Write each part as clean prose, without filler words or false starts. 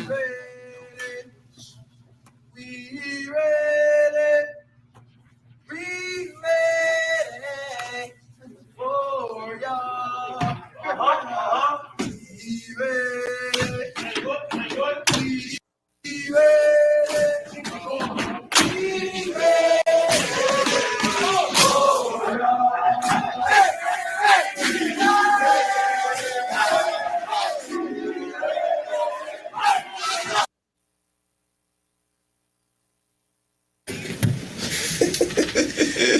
ready for y'all. We ready. We ready. We ready.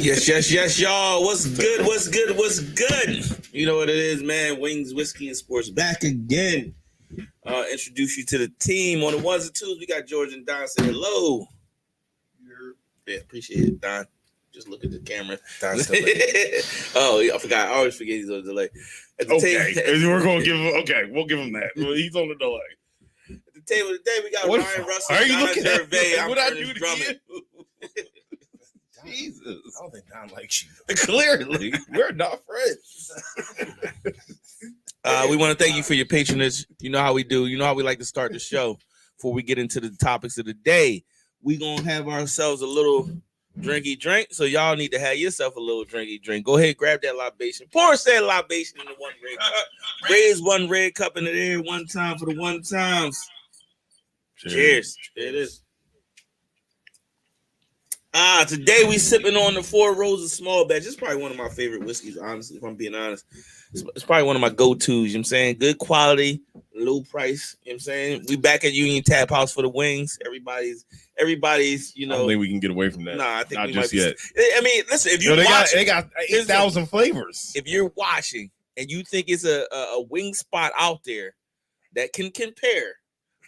Yes, y'all. What's good? You know what it is, man. Wings, Whiskey, and Sports back again. Introduce you to the team. On the ones and twos, we got George and Don. Say hello. Yeah, appreciate it, Don. Just look at the camera. Oh, yeah, I forgot. I always forget he's on the delay. We're gonna give him. Okay, we'll give him that. He's on the delay. At the table today, we got Ryan Russell. Are you looking at Gervais. what I do to you? Jesus, I don't think Don likes you. Clearly, we're not friends. We want to thank you for your patronage. You know how we do. You know how we like to start the show. Before we get into the topics of the day, we gonna have ourselves a little drinky drink. So y'all need to have yourself a little drinky drink. Go ahead, grab that libation. Pour said libation in the one red cup. Raise one red cup in the air one time for the one times. Cheers. It is. Today we sipping on the Four Roses small batch. It's probably one of my favorite whiskeys, honestly, if I'm being honest. It's probably one of my go-tos, you know what I'm saying? Good quality, low price, you know what I'm saying? We back at Union Tap House for the wings. Everybody's, you know. I don't think we can get away from that. Nah, I think not we just might yet. I mean, listen, if you're watching. They got 8,000 flavors. If you're watching and you think it's a wing spot out there that can compare,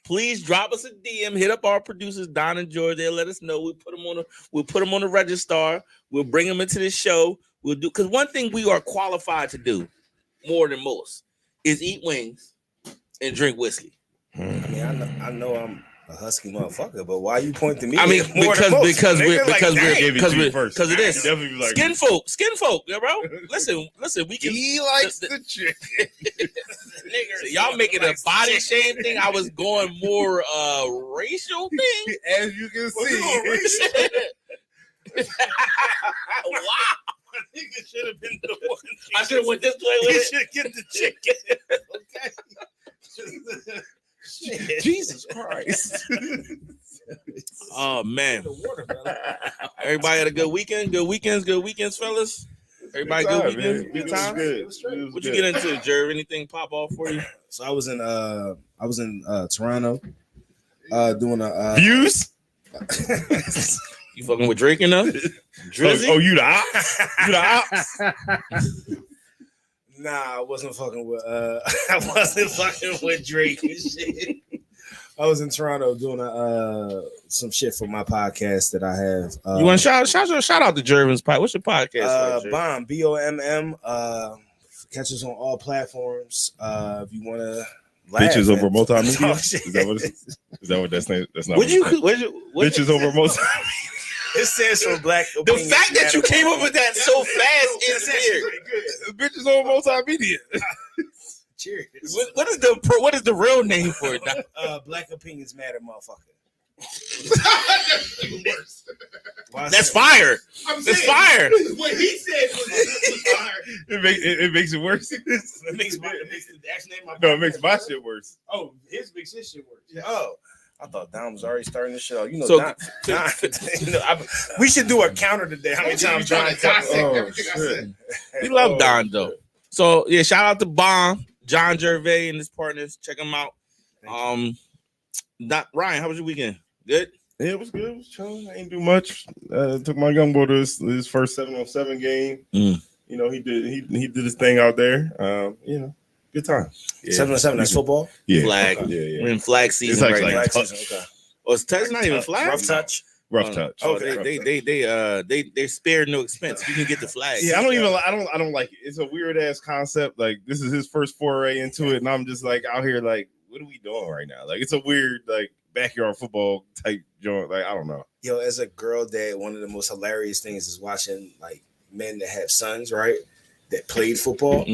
please drop us a DM. Hit up our producers, Don and George. They'll let us know. We'll put them on the register. We'll bring them into the show. We'll do, because one thing we are qualified to do more than most is eat wings and drink whiskey. I mean, I know I'm a husky motherfucker, but why you point to me? I mean, because of this. Like, Skin folk, bro. Listen, we can. He likes the chicken. Y'all making a body shame thing. I was going more racial thing. As you can see. Wow. I think it should have been the one. I should have went this way with it. You should get the chicken. Okay. Jesus Christ. Oh man. Everybody had a good weekend. Good weekends, fellas. Everybody good weekends. Good time. What'd you get into, Jerv? Anything pop off for you? So I was in Toronto doing a views. You fucking with Drake enough? Drizzy? Oh, you the ops? You the ops? Nah, I wasn't fucking with Drake and shit. I was in Toronto doing some shit for my podcast that I have. You want to shout out to Jervin's podcast? What's your podcast? Bomb, BOMM. Catch us on all platforms. If you want to. Bitches over multimedia. Is that what it is? Is that what that's not? Bitches over multimedia. It stands for Black. The fact that you came up with that so fast is weird. Bitches over multimedia. Cheers. What is the real name for it? Black Opinions Matter, motherfucker. That's even worse. That's fire. It's fire. What he said was fire. It makes it worse. It makes my shit worse. Oh, his makes his shit worse. Yeah. Oh. I thought Don was already starting the show. You know, so, Don, we should do a counter today. How many times Don everything I said? We love Don though. So yeah, shout out to Bomb, John Gervais and his partners. Check them out. Ryan, how was your weekend? Good? Yeah, it was good. It was chilling. I ain't do much. Took my young boy to his first 7-on-7 game. You know, he did his thing out there. You know. Good time. 7-on-7, that's football? Yeah. Flag. Okay. Yeah. We're in flag season right now. Flag season, okay. Oh, it's touch, not even flag? Rough touch. Rough touch. Oh, they spared no expense. You can get the flag. Yeah, I don't like it. It's a weird ass concept. Like, this is his first foray into it, and I'm just like out here like, what are we doing right now? Like, it's a weird like backyard football type joint. Like, I don't know. Yo, as a girl dad, one of the most hilarious things is watching like men that have sons, right? That played football.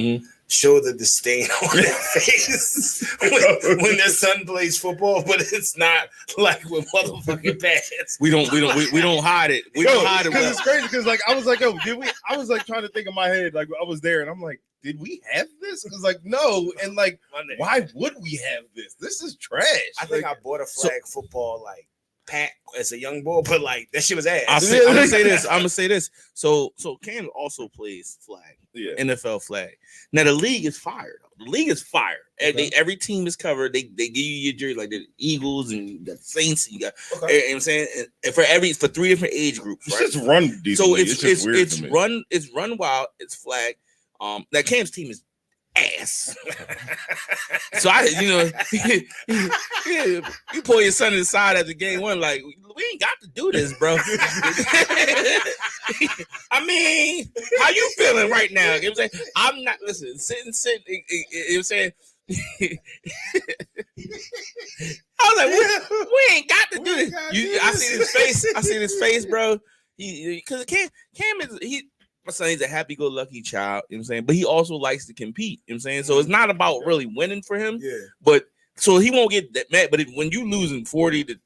show the disdain on their face when their son plays football, but it's not like with motherfucking pads. We don't hide it. We don't hide it. Because Well. it's crazy. Because like I was like, yo, did we? I was like trying to think in my head, like I was there, and I'm like, did we have this? Because like no, and like why would we have this? This is trash. I think I bought a flag football like pack as a young boy, but like that shit was ass. I'm gonna say this. So Cam also plays flag. Yeah. NFL flag. Now the league is fired. The league is fired. Okay. Every team is covered. They give you your jersey like the Eagles and the Saints. You got, Okay. you know what I'm saying, and for 3 different age groups. It's Right? just run decently. So it's just weird to me. it's run wild. It's flag. That Cam's team is ass. So you pull your son aside after game one, like we ain't got to do this, bro. I mean, how you feeling right now? You know what I'm saying? I'm not sitting. You know what I'm saying? I was like, we ain't got to do this. I see his face, bro. Because Cam is my son, he's a happy-go-lucky child, you know what I'm saying? But he also likes to compete, you know what I'm saying? So it's not about really winning for him. Yeah. But so he won't get that mad. But when you losing 40-6,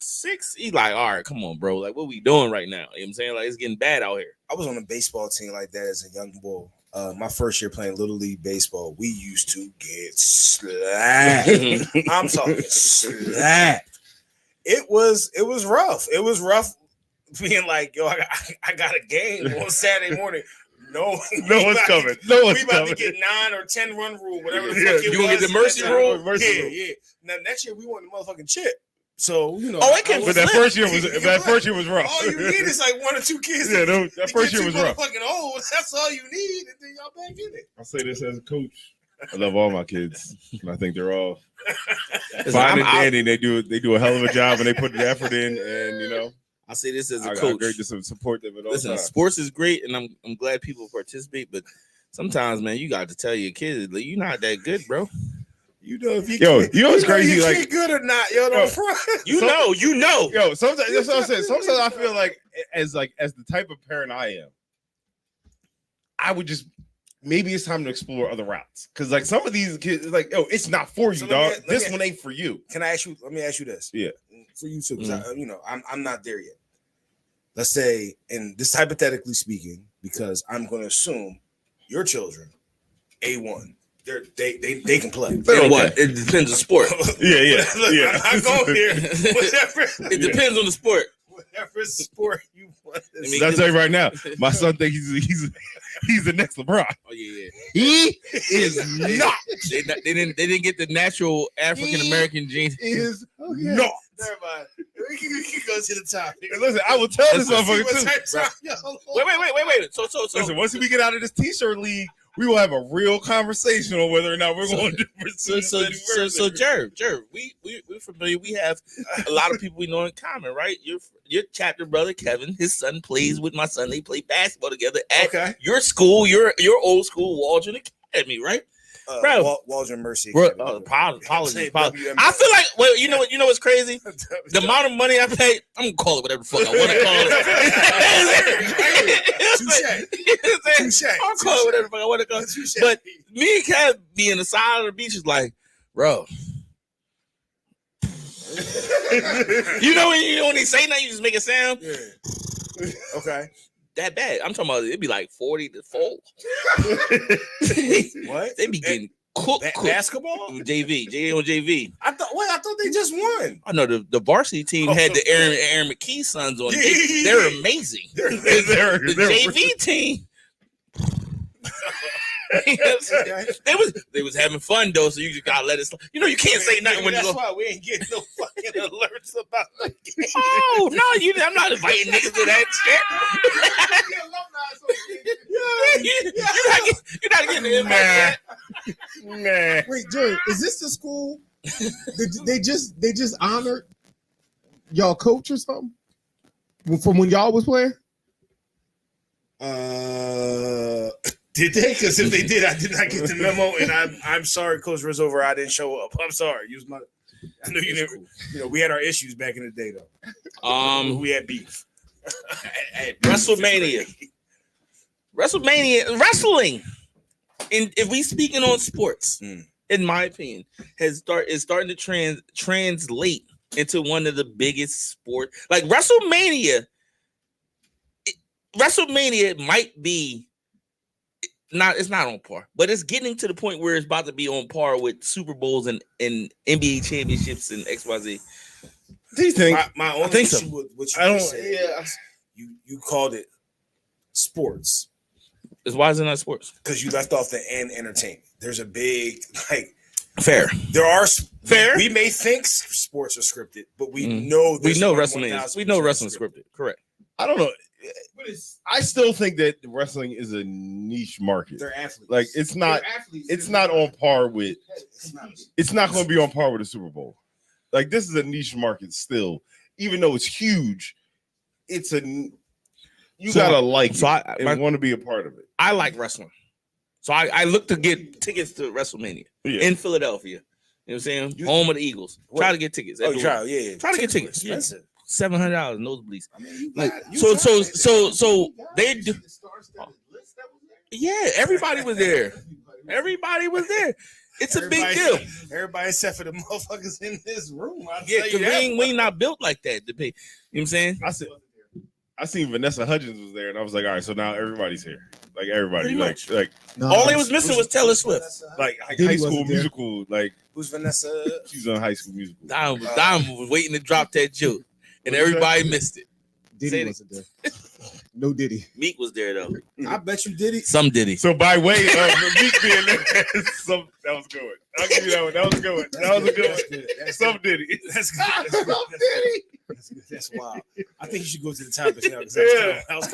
he's like, all right, come on, bro. Like, what we doing right now? You know what I'm saying? Like, it's getting bad out here. I was on a baseball team like that as a young boy. My first year playing Little League baseball, we used to get slapped. I'm talking slapped. It was rough. It was rough being like, yo, I got a game on Saturday morning. No one's coming. We about to get 9 or 10 run rule, whatever the fuck it was. You gonna get the mercy rule? Yeah. Now next year we want the motherfucking chip. So But that first year was rough. All you need is like 1 or 2 kids. Yeah, that first year was rough. Fucking old. That's all you need, and then y'all back in it. I'll say this as a coach. I love all my kids, and I think they're all Listen, fine and dandy. They do a hell of a job, and they put the effort in. And I say this as a I coach. great to support them at all Listen, times. sports is great, and I'm glad people participate. But sometimes, man, you got to tell your kids, like, you're not that good, bro. You know if you you know what's crazy? Your like kid good or not, yo, don't front. You know. Yo, sometimes that's what I'm saying. Sometimes I feel like as the type of parent I am, I would just maybe it's time to explore other routes. Because like some of these kids, like, yo, it's not for you, So dog. let me- This one ain't for you. Can I ask you? Let me ask you this. Yeah. For you too, because I'm not there yet. Let's say, and this hypothetically speaking, because I'm going to assume your children, A1, they can play. You know what? It depends on sport. Yeah. I'm going here. Whatever. It depends on the sport. Whatever sport you want. I mean, That's right now. My son thinks he's the next LeBron. Oh yeah. He is not. They didn't get the natural African American genes. Is not. Never mind. We can go to the topic. Listen, I will tell this motherfucker too. Wait. So Listen, once we get out of this t-shirt league, we will have a real conversation on whether or not we're going to pursue. So Jerv, we're familiar. We have a lot of people we know in common, right? Your chapter brother Kevin, his son plays with my son. They play basketball together at your school, your old school, Waldron Academy, right? Bro, Waldron Mercy. Bro, apologies. I feel like, well, you know what's crazy? The amount of money I pay, I'm gonna call it whatever the fuck I want to call it. Touche. I'll call it whatever the fuck I want to call it. But me and Kev being the side of the beach is like, bro. you know when he say nothing, you just make a sound. Yeah. Okay. That bad. I'm talking about it'd be like 40-4. What? They be getting cooked. Basketball? JV. I thought they just won. I know the varsity team had the Aaron McKee sons on it. They're amazing. The JV team. They was having fun though, so you just gotta let it slide. You can't say nothing when you That's go. why we ain't getting no fucking alerts about the game. Oh no, I'm not inviting niggas to that shit. You're not getting the invite. Nah. Wait, Jerry, is this the school? they just honored y'all coach or something from when y'all was playing? Did they? Because if they did, I did not get the memo, and I'm sorry, Coach Rizover, I didn't show up. I'm sorry. I know you never. We had our issues back in the day though. We had beef. WrestleMania, wrestling. And if we speaking on sports, Mm. in my opinion, is starting to translate into one of the biggest sport. Like WrestleMania. WrestleMania might be it's not on par, but it's getting to the point where it's about to be on par with Super Bowls and NBA championships and XYZ. Do you think? My only think so. issue with what you I don't. just said, Yeah. you called it sports Is why is it not sports? because you left off the and entertainment. There's a big Fair. there are Fair. We may think sports are scripted, but we Mm. know We know 1,000% wrestling. We know wrestling scripted. Correct. I don't know. I still think that wrestling is a niche market. They're athletes. Like it's not. It's not on par with. It's not going to be on par with the Super Bowl. Like this is a niche market still, even though it's huge. It's a. You gotta like. So it and want to be a part of it. I like wrestling. So I look to get tickets to WrestleMania in Philadelphia. You know what I'm saying? Home of the Eagles. Try to get tickets. Oh, try to get tickets. Expensive. $700 nosebleeds. I mean, Like so they do. Yeah, everybody was there. Everybody was there. It's a big deal. Everybody except for the motherfuckers in this room. Yeah, because we ain't not built like that to pay. You know what I'm saying? I seen Vanessa Hudgens was there, and I was like, all right, so now everybody's here. Like everybody, Pretty like all they was missing was Taylor Swift. like Diddy High School wasn't there. Musical. Like Who's Vanessa? she's on High School Musical. Diamond was waiting to drop that joke, and What'd you everybody say? missed it. Say Diddy it. wasn't there. No Diddy. Meek was there though. I bet you did it. Some Diddy. So by way of Meek being there, that was good. I'll give you that one. That was good. That was a good one. Some Diddy. That's good. That's wild. I think you should go to the topics now. Yeah. That was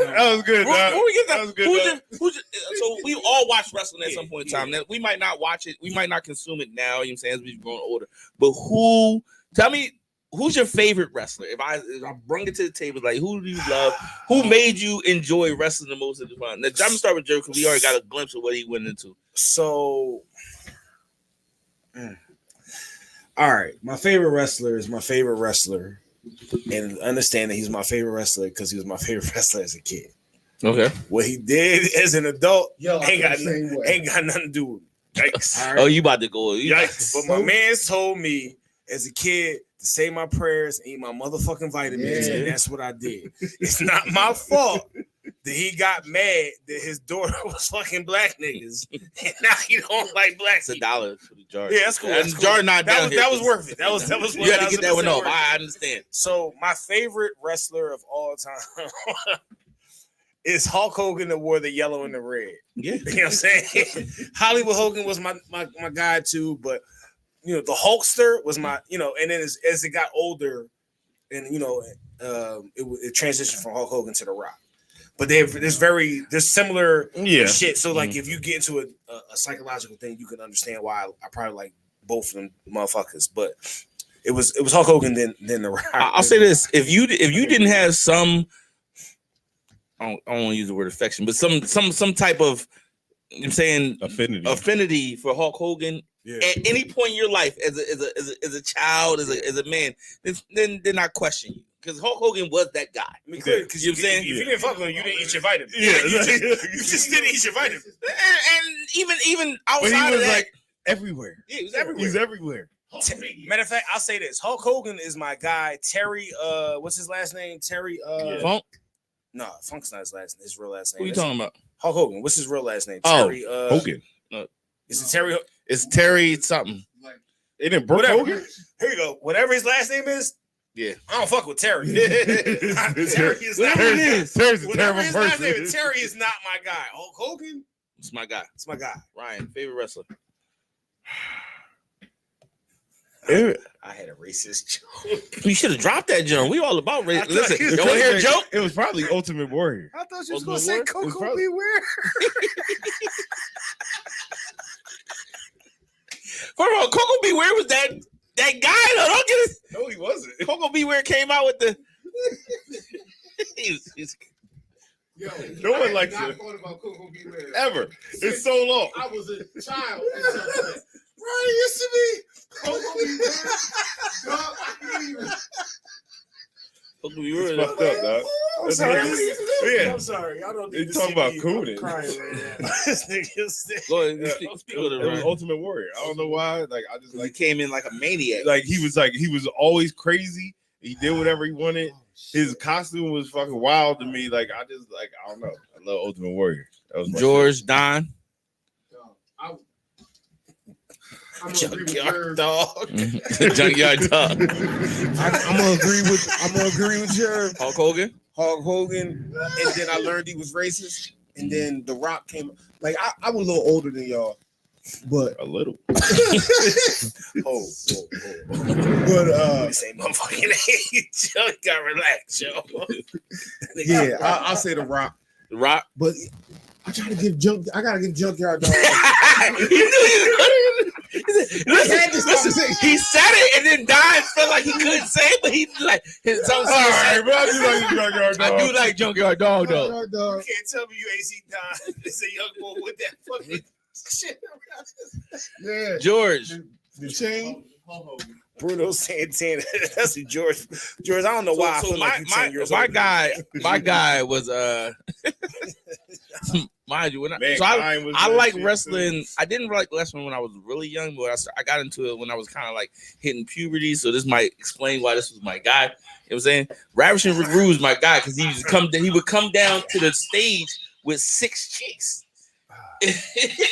good. Before we get That was good. So we all watch wrestling at some point in time. Now, we might not watch it. We might not consume it now. You know what I'm saying? As we've grown older. But tell me, who's your favorite wrestler? If I bring it to the table, like who do you love? Who made you enjoy wrestling the most at the time? Now, I'm gonna start with Joe because we already got a glimpse of what he went into. So, all right. My favorite wrestler is my favorite wrestler, and understand that he's my favorite wrestler because he was my favorite wrestler as a kid. Okay. What he did as an adult Yo, ain't got nothing to do with me. Yikes. All right? Oh, you about to go? Yikes. But my man's told me as a kid to say my prayers, eat my motherfucking vitamins, and that's what I did. It's not my fault that he got mad that his daughter was fucking black niggas, and now he don't like black It's people. $1 for the jar. Yeah, that's cool. And That's cool. jar not down here. That was worth it. That was You had to get that one 1000% off. worth it. I understand. So my favorite wrestler of all time is Hulk Hogan that wore the yellow and the red. Yeah. You know what I'm saying? Hollywood Hogan was my guy too, but you know, the Hulkster was my, you know, and then as it got older, and you know, it transitioned from Hulk Hogan to The Rock. But there's similar shit. So like, if you get into a psychological thing, you can understand why I probably like both of them motherfuckers. But it was Hulk Hogan then The Rock. I'll say this: if you didn't have some, I don't want to use the word affection, but some type of, I'm saying affinity for Hulk Hogan. Yeah. At any point in your life, as a child, as a man, then I question you, because Hulk Hogan was that guy. I mean, clearly, because you know what I'm saying? if you didn't fuck with him, you didn't eat your vitamins. Yeah, you just didn't eat your vitamins. And even outside But he was of that, like everywhere. yeah, he was everywhere. He's everywhere. Matter of fact, I'll say this: Hulk Hogan is my guy. Terry, what's his last name? Terry, Funk? No, Funk's not his last name. His real last name. Who you talking about? Hulk Hogan. What's his real last name? Oh, Terry, Hogan. Is it Terry? It's Terry something. It didn't Brooke Whatever. Hogan. Here you go. Whatever his last name is. Yeah. I don't fuck with Terry. Terry is not. Whatever it is. Terry's a Whatever terrible his last name person. is, Terry is not my guy. Hulk Hogan. It's my guy. It's my guy. Ryan, favorite wrestler. I had a racist joke. You should have dropped that joke. We all about race. I thought Listen, you you was want to hear a Like, joke? It was probably Ultimate Warrior. I thought you was Ultimate gonna say Warrior? It was Coco probably- Beware. First of all, Coco Beware was that guy. Though. Don't get it. No, he wasn't. Coco Beware came out with the. he's Yo, No one I likes had not it. thought about Coco Beware. Ever. It's so long. I was a child. Right, used to be. Coco Beware. Dog, I can't even. Coco Beware. It's fucked up, dog. I'm sorry. Yeah. I'm sorry. I don't They need to talk see about me. cooning. I'm crying right now. This nigga said- Go ahead, Yeah. speak of the It was run. Ultimate Warrior. I don't know why. Like I just He like came in like a maniac. he was always crazy. He did whatever he wanted. His costume was fucking wild to me. Like I don't know. I love Ultimate Warrior. That was my George Don. I'm gonna agree with Junkyard Jerv. dog. Junkyard Dog. I'm gonna agree with Jerv. Hulk Hogan. Hulk Hogan, and then I learned he was racist, and then The Rock came. Like I was a little older than y'all, but a little. Oh. but Same motherfucking age. Yo, got relaxed, yo. yeah, I'll say The Rock. The Rock. But I gotta give Junkyard Dog. He knew you. Listen, He said it and then died. Felt like he couldn't say it, but he like his own. All right, but I do like the Junkyard Dog. I do like Junkyard Dog though. Junkyard Dog. You can't tell me you ain't seen Don. It's a young boy with that fucking shit. Yeah, George. the chain. Bruno Santana. That's a George. George, I don't know why. I feel like you're 10 years my older. guy was mind you, so I like wrestling. I didn't like wrestling when I was really young, but I got into it when I was kind of like hitting puberty. So this might explain why this was my guy. You know what I'm saying? Ravishing Rick Rude was my guy because he would come down to the stage with 6 chicks.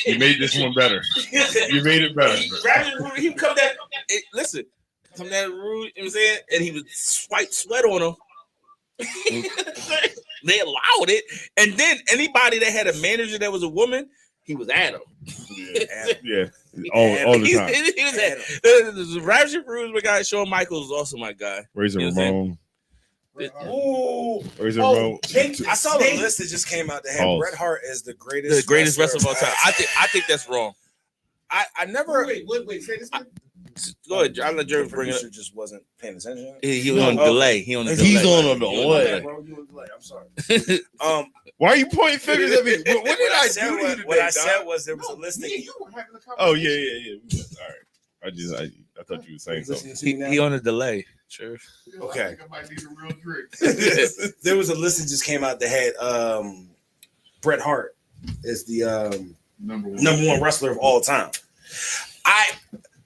You made this one better. You made it better. Ravishing Rude, he would come down. Listen, come down Rude. You know what I'm saying? And he would swipe sweat on him. They allowed it, and then anybody that had a manager that was a woman, he was at him. Yeah. All the time. He was at him. Ravishing Rude, my guy. Shawn Michaels was also my guy. Razor You know what I'm Ramon. Ooh. Razor Ramon. I saw the list that just came out that had Pause. Bret Hart as the greatest wrestler of all time. I think that's wrong. I never. Wait. Say this again. Go ahead. I'll let Jerry The bring it up. producer just wasn't paying attention. He was on delay. He on the He's delay. on a delay. Bro, you was late. I'm sorry. Why are you pointing fingers at me? What did I do to you today, What I dog? said was there was a list. You were having a conversation. Oh yeah. All right. I thought you were saying something. He on a delay. Sure. Okay. I think I might need a real drink. There was a list that just came out that had Bret Hart as the Number number one wrestler of all time.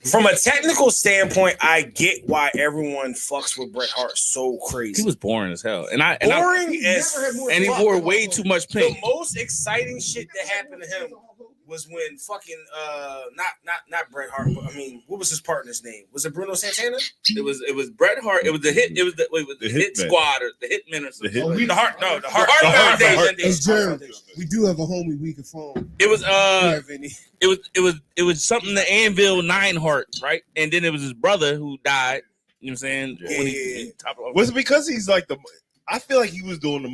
From a technical standpoint, I get why everyone fucks with Bret Hart so crazy. He was boring as hell, and boring as and he fuck. wore way too much The pink. most exciting shit that happened to him was when fucking not Bret Hart, but I mean, what was his partner's name? Was it Bruno Santana? It was Bret Hart. It was the hit. It was the hit Hitman. squad or the Hitmen or something. The Hart Foundation. Hey, Jerv, we do have a homie we can phone. It was You have any? it was something the Anvil Nineheart, right? And then it was his brother who died. You know what I'm saying? Yeah. When he Was it because he's like I feel like he was doing the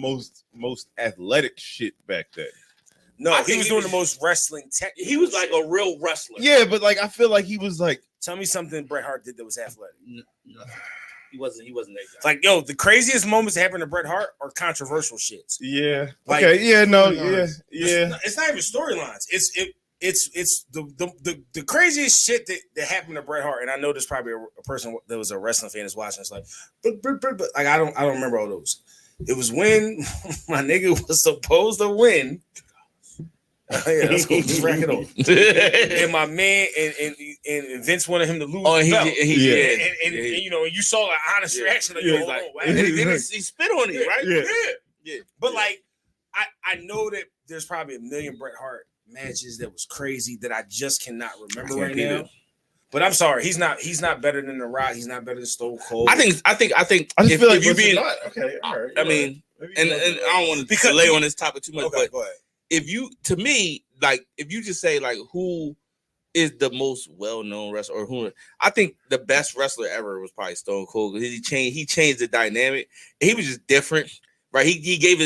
most athletic shit back then. No, I he think was he doing was- the most wrestling tech. he was like a real wrestler. Yeah, but like I feel like he was like Tell me something Bret Hart did that was athletic. He wasn't that guy. Like, yo, the craziest moments that happened to Bret Hart are controversial shits. yeah. Like- Okay, yeah, no, Storylines. yeah. It's not even storylines. It's the craziest shit that happened to Bret Hart. And I know there's probably a person that was a wrestling fan that's watching. It's like, but like I don't remember all those. It was when my nigga was supposed to win. Yeah, let's go just rack it off. And my man and Vince wanted him to lose. Oh, the he belt. did. And you know, you saw an honest reaction. Like, Yeah, yo, he's hold like- on, what And happened? then he spit on it, right? Yeah. But like, I know that there's probably a million Bret Hart matches that was crazy that I just cannot remember I can't right beat now. it. But I'm sorry, he's not better than The Rock. He's not better than Stone Cold. I think I just if, feel like if you was it being, not? Okay, all right. I mean, and I don't want to Because- delay on this topic too much, okay, but go ahead. if you, to me, like if you just say like who is the most well-known wrestler or who, I think the best wrestler ever was probably Stone Cold because he changed the dynamic. He was just different, right? He gave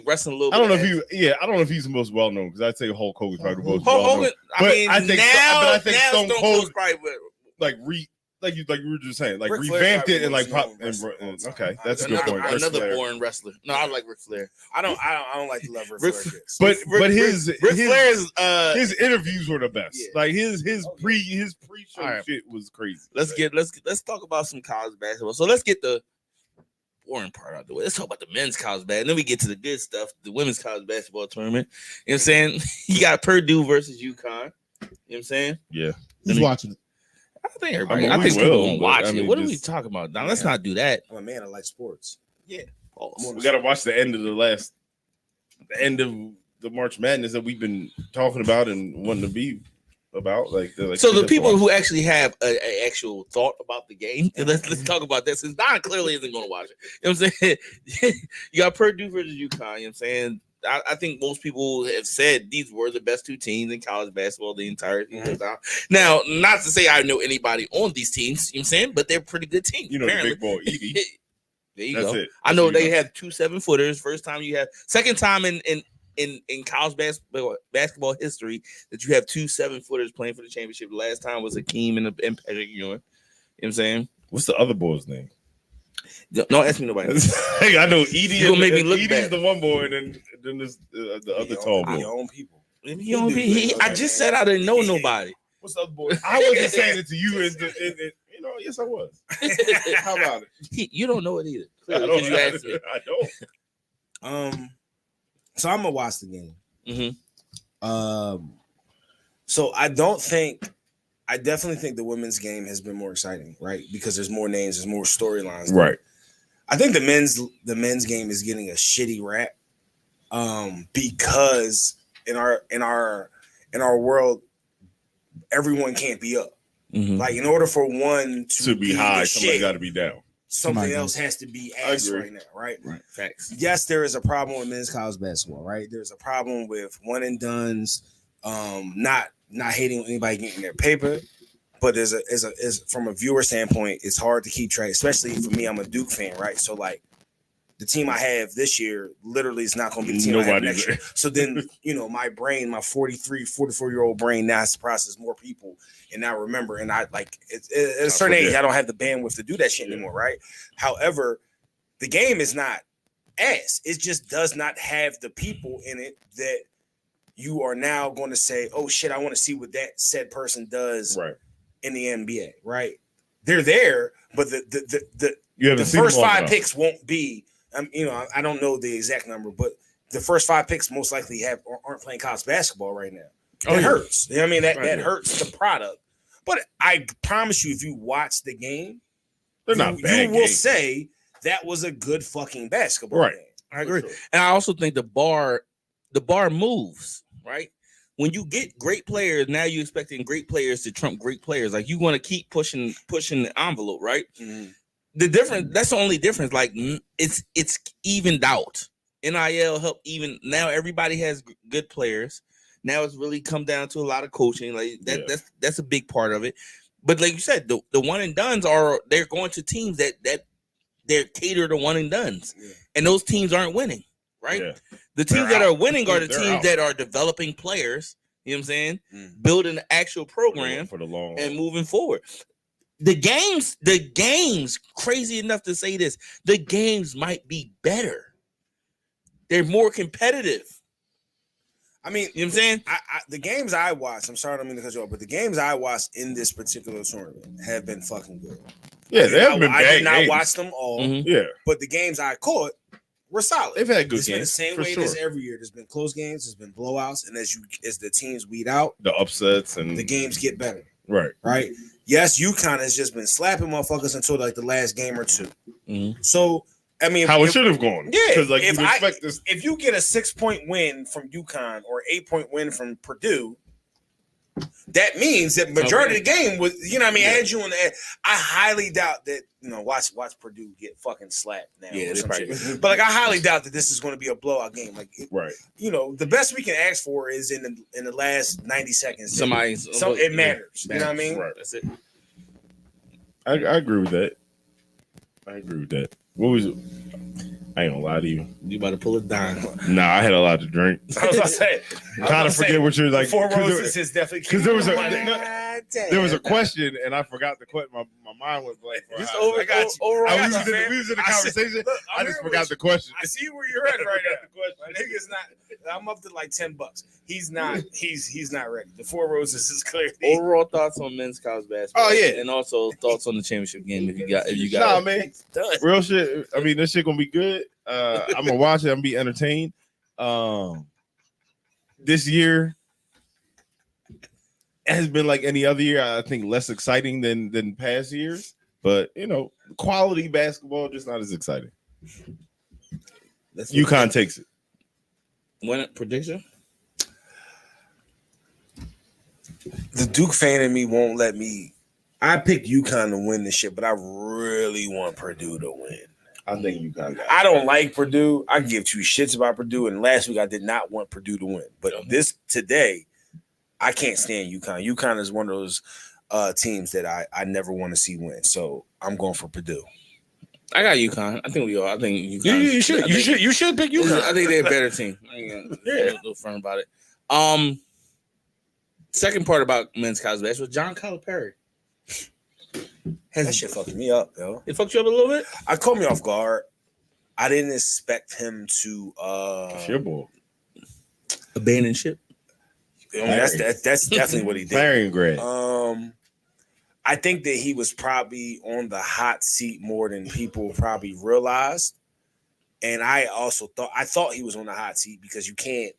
wrestling a little. I don't know bit if I don't know if he's the most well known because I'd say Hulk Hogan's probably the most Hulk well known. Hogan. But I mean, I think now Stone Stone Cold- Cold's probably. Like you were just saying, like Ric Flair revamped probably it and like was pop. known wrestler of all time. Okay, that's a good point. Ric Another Flair. boring wrestler. No, I like Ric Flair. I don't like the love Ric Ric- Flair gets. But his Flair's. his interviews were the best. Yeah. Like his pre-show All right. shit was crazy. Let's talk about some college basketball. So let's get the boring part out the way. Let's talk about the men's college basketball. And then we get to the good stuff, the women's college basketball tournament. You know what I'm saying? You got Purdue versus UConn. You know what I'm saying? Yeah. Who's watching it? I think everybody. I mean, I think we people will, gonna but, watch I it. mean, What are we just- talking about? Now let's not do that. I'm a man. I like sports. We gotta watch the end of the end of the March Madness that we've been talking about and wanting to be about. Like So the people who actually have an actual thought about the game, let's talk about that, since Don clearly isn't going to watch it. You know what I'm saying? You got Purdue versus UConn. You know what I'm saying? I think most people have said these were the best two teams in college basketball the entire season. Now, not to say I know anybody on these teams, you know what I'm saying, but they're pretty good teams. You know, apparently. the big boy Edie. There you That's go. it. I know That's what they you have 2 7-footers. Second time in college basketball history that you have 2 7-footers playing for the championship. The last time was Hakeem and Patrick Ewing. You know what I'm saying? What's the other boy's name? Don't ask me nobody. Hey, I know Edie. You gonna make me look Edie's bad. the one boy, and then there's the other tall boy. Your own people. I just said I didn't know nobody. What's the other boy? I wasn't saying it to you. You know, yes, I was. How about it? You don't know it either. I Because you asked me. don't. So I'm gonna watch the game. Mhm. So I definitely think the women's game has been more exciting, right? Because there's more names, there's more storylines. Right. I think the men's game is getting a shitty rap. Because in our world, everyone can't be up. Mhm. Like in order for one To be high, somebody got to be down. something Somebody else has to be asked agree. right now, right? Right. Facts. Yes, there is a problem with men's college basketball, right? There's a problem with one and dones, not hating anybody getting their paper, but is from a viewer standpoint, it's hard to keep track, especially for me. I'm a Duke fan, right? So like the team I have this year literally is not going to be the team I have next year. So then, my brain, my 44-year-old brain now has to process more people and now remember. And I like at a certain age, I don't have the bandwidth to do that shit anymore, right? However, the game is not ass. It just does not have the people in it that you are now going to say, oh shit, I want to see what that said person does Right. in the NBA, right? They're there, but You haven't the seen first them long 5 enough. picks won't be. I don't know the exact number, but the first 5 picks most likely aren't playing college basketball right now. That hurts. You know what I mean? That hurts the product. But I promise you, if you watch the game, They're not bad you will games. say that was a good fucking basketball Right. game. I agree. Sure. And I also think the bar moves, right? When you get great players, now you're expecting great players to trump great players. Like you want to keep pushing the envelope, right? Mm-hmm. The difference, that's the only difference. Like it's evened out. NIL help even now. Everybody has good players. Now it's really come down to a lot of coaching. Like that, that's a big part of it. But like you said, the one and dones they're going to teams that they're catered to one and dones, and those teams aren't winning, right? Yeah. The teams They're that are out. winning are the They're teams out. that are developing players. You know what I'm saying? Building the actual program for the long and moving forward. The games, crazy enough to say this, the games might be better. They're more competitive. I mean, You know what I'm saying? the games I watched, I'm sorry, I don't mean to cut you off, but the games I watched in this particular tournament have been fucking good. Yeah, they haven't been I bad did not games. watch them all, Mhm. Yeah, but the games I caught were solid. they've had good It's games. been the same for way sure. it is every year. There's been close games, there's been blowouts, and as the teams weed out, The upsets and the games get better. right. Right? Yes, UConn has just been slapping motherfuckers until like the last game or two. Mhm. So I mean, How it should have gone. Yeah, because like you if expect this. if you get a 6-point win from UConn or 8-point win from Purdue, that means that majority of the game was, as you and I highly doubt that, watch Purdue get fucking slapped now. Yeah, or they some probably- shit. But like I highly doubt that this is going to be a blowout game. Like, Right. the best we can ask for is in the last 90 seconds. So it matters. You know what I mean? Right. That's it. I agree with that. What was it? I ain't gonna lie to you. You about to pull it down. Nah, I had a lot to drink. I was about to say. Kind of forget what you're like. Four 'cause there- Roses is definitely 'cause there was a- that. There was a question, and I forgot the question. My mind went blank. For a Just hot over, second. overall. We was in the conversation. I just forgot the question. I see where you're at right now. My nigga's not. I'm up to like $10. He's not. He's not ready. The Four Roses is clear. Overall thoughts on men's college basketball. Oh, yeah. and also thoughts on the championship game if you got. Nah, it. man. Done. Real shit. I mean, this shit gonna be good. I'm gonna watch it. I'm gonna be entertained. This year has been like any other year. I think less exciting than past years, but quality basketball just not as exciting. UConn takes it. Win prediction. The Duke fan in me won't let me. I picked UConn to win this shit, but I really want Purdue to win. I think UConn got it. I don't like Purdue. I give two shits about Purdue, and last week I did not want Purdue to win. But today, I can't stand UConn. UConn is one of those teams that I never want to see win. So I'm going for Purdue. I got UConn. I think we are. I think UConn. You should pick UConn. I think they're a better team. I ain't a little firm about it. Second part about men's college basketball, John Calipari. That shit fucked me up, yo. It fucked you up a little bit? I caught me off guard. I didn't expect him to Your boy. Abandon ship. I mean, that's definitely what he did. Clarion grad. I think that he was probably on the hot seat more than people probably realized. And I also thought he was on the hot seat because you can't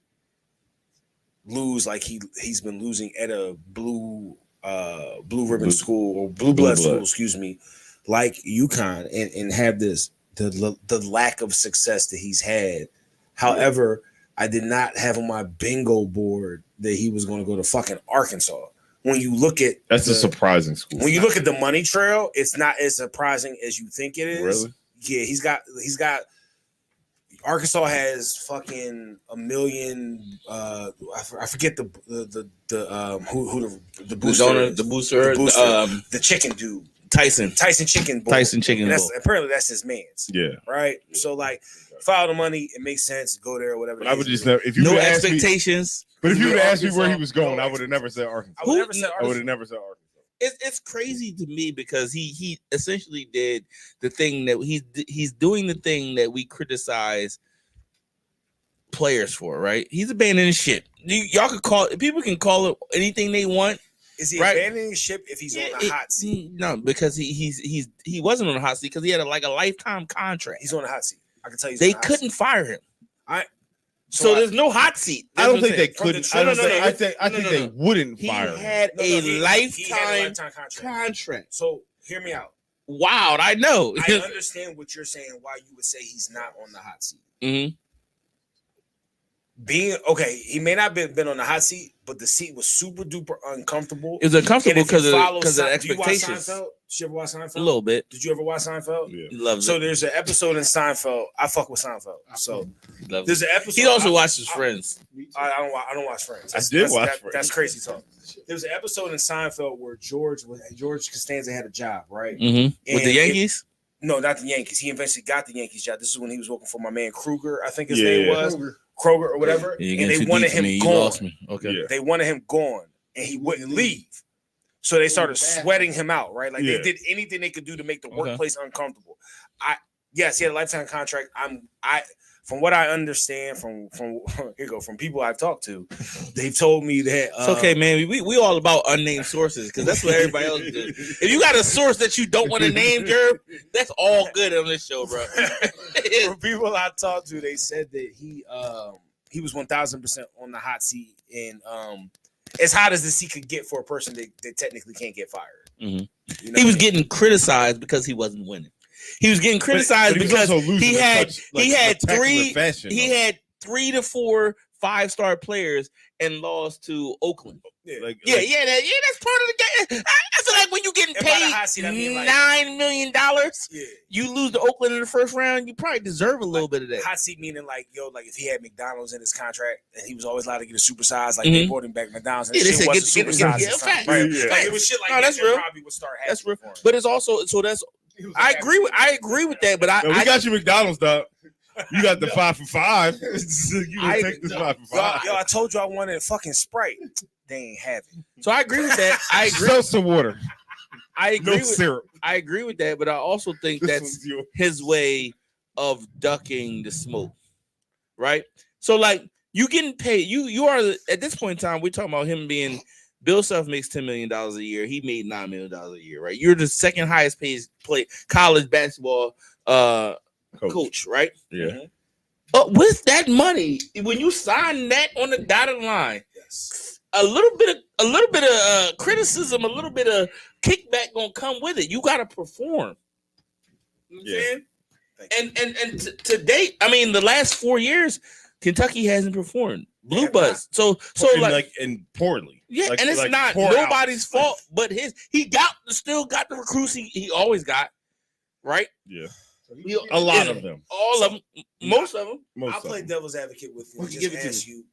lose like he's been losing at a blue ribbon school or blue blood school, excuse me, like UConn and have the lack of success that he's had. However, I did not have on my bingo board that he was going to go to fucking Arkansas. When you look at that's a surprising school. When you look at the money trail, it's not as surprising as you think it is. Really? Yeah, he's got Arkansas has fucking a million. I forget the booster, the chicken dude, Tyson Chicken Boy. Tyson Chicken Boy. Apparently that's his man's. Yeah. Right. So like, follow the money. It makes sense. Go there or whatever. But I would just never. If you no would ask expectations. But if you would ask me where he Arkansas, was going, no I would have never said Arkansas. I would never said Arkansas. It's crazy to me because he essentially did the thing that he's doing the thing that we criticize players for, right? He's abandoning ship. Y'all could call it, people can call it anything they want. Is he right? abandoning ship if he's on the hot seat? No, because he wasn't on the hot seat because he had a lifetime contract. He's on the hot seat. I can tell you they couldn't fire him. So there's no hot seat. I don't think they couldn't. I think they wouldn't he fire him. Had a lifetime contract. So hear me out. Wow, I know. I understand what you're saying. Why you would say he's not on the hot seat. Mm-hmm. He may not have been on the hot seat, but the seat was super duper uncomfortable. It was uncomfortable because of the expectations. Did you ever watch Seinfeld? A little bit. Did you ever watch Seinfeld? Yeah. Love it. So there's an episode in Seinfeld. I fuck with Seinfeld. So there's an episode. He also watches Friends. I don't watch Friends. I did watch Friends. That's crazy talk. There was an episode in Seinfeld where George Costanza had a job, right? Mm-hmm. With the Yankees? No, not the Yankees. He eventually got the Yankees job. This is when he was working for my man Kruger, I think his name was. Kroger or whatever. And they wanted him gone. Okay. Yeah. They wanted him gone and he wouldn't leave. So they started sweating him out, right? Like they did anything they could do to make the workplace uncomfortable. Yes, he had a lifetime contract. From what I understand from people I've talked to, they've told me that it's okay, man. We all about unnamed sources because that's what everybody else do. If you got a source that you don't want to name, Jerv, that's all good on this show, bro. From people I talked to, they said that he was 1,000% on the hot seat and as hot as the seat could get for a person that technically can't get fired. Mm-hmm. He was getting criticized because he wasn't winning. He was getting criticized because he had 3 to 4 5-star players and lost to Oakland. That's part of the game. I feel like when you're getting paid $9 million, you lose to Oakland in the first round, you probably deserve a little bit of that. Hot seat meaning like if he had McDonald's in his contract and he was always allowed to get a supersize, like they brought him back McDonald's and shit wasn't supersized. Right? Like it was shit like that's real. Probably would start happening. That's real. But it's also I agree with that, but we got you McDonald's, dog. You got the 5 for $5. You can take this 5 for $5. Yo, I told you I wanted fucking Sprite. they ain't having. So I agree with that. I agree. Seltzer water, I agree no with. syrup. I agree with that, but I also think This that's was your- his way of ducking the smoke, right? So like you getting paid. You are at this point in time. We're talking about him being. Bill Self makes $10 million a year. He made $9 million a year, right? You're the second highest paid college basketball coach, right? Yeah. But with that money, when you sign that on the dotted line, Yes. a little bit of criticism, a little bit of kickback gonna come with it. You gotta perform. You know what I'm saying? And to date, I mean, the last 4 years, Kentucky hasn't performed. Blue have buzz. So and poorly. yeah, Like- and it's like not poor nobody's out. fault but his. He still got the recruits he always got, right? Yeah. A lot of them. All of them, most of them. I'll play devil's advocate with you. Okay, Just give it to ask you,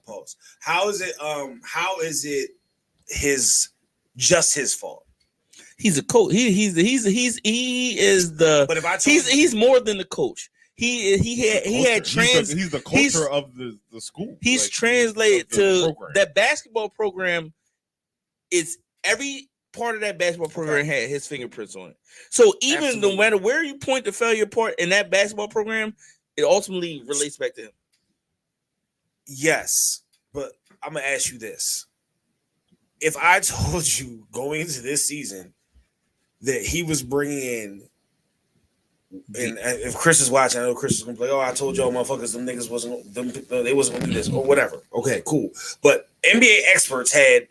pause. How is it just his fault? He's a coach. He is the. But if I told He's more than the coach. He had He's the culture of the school. He's like, translated of the to program. that basketball program. It's every part of that basketball program had his fingerprints on it. So even Absolutely. no matter where you point the failure part in that basketball program, it ultimately relates back to him. Yes, but I'm gonna ask you this: if I told you going into this season that he was bringing in, and if Chris is watching, I know Chris is gonna play. Oh, I told y'all, motherfuckers, them niggas they wasn't gonna do this or whatever. Okay, cool. But NBA experts had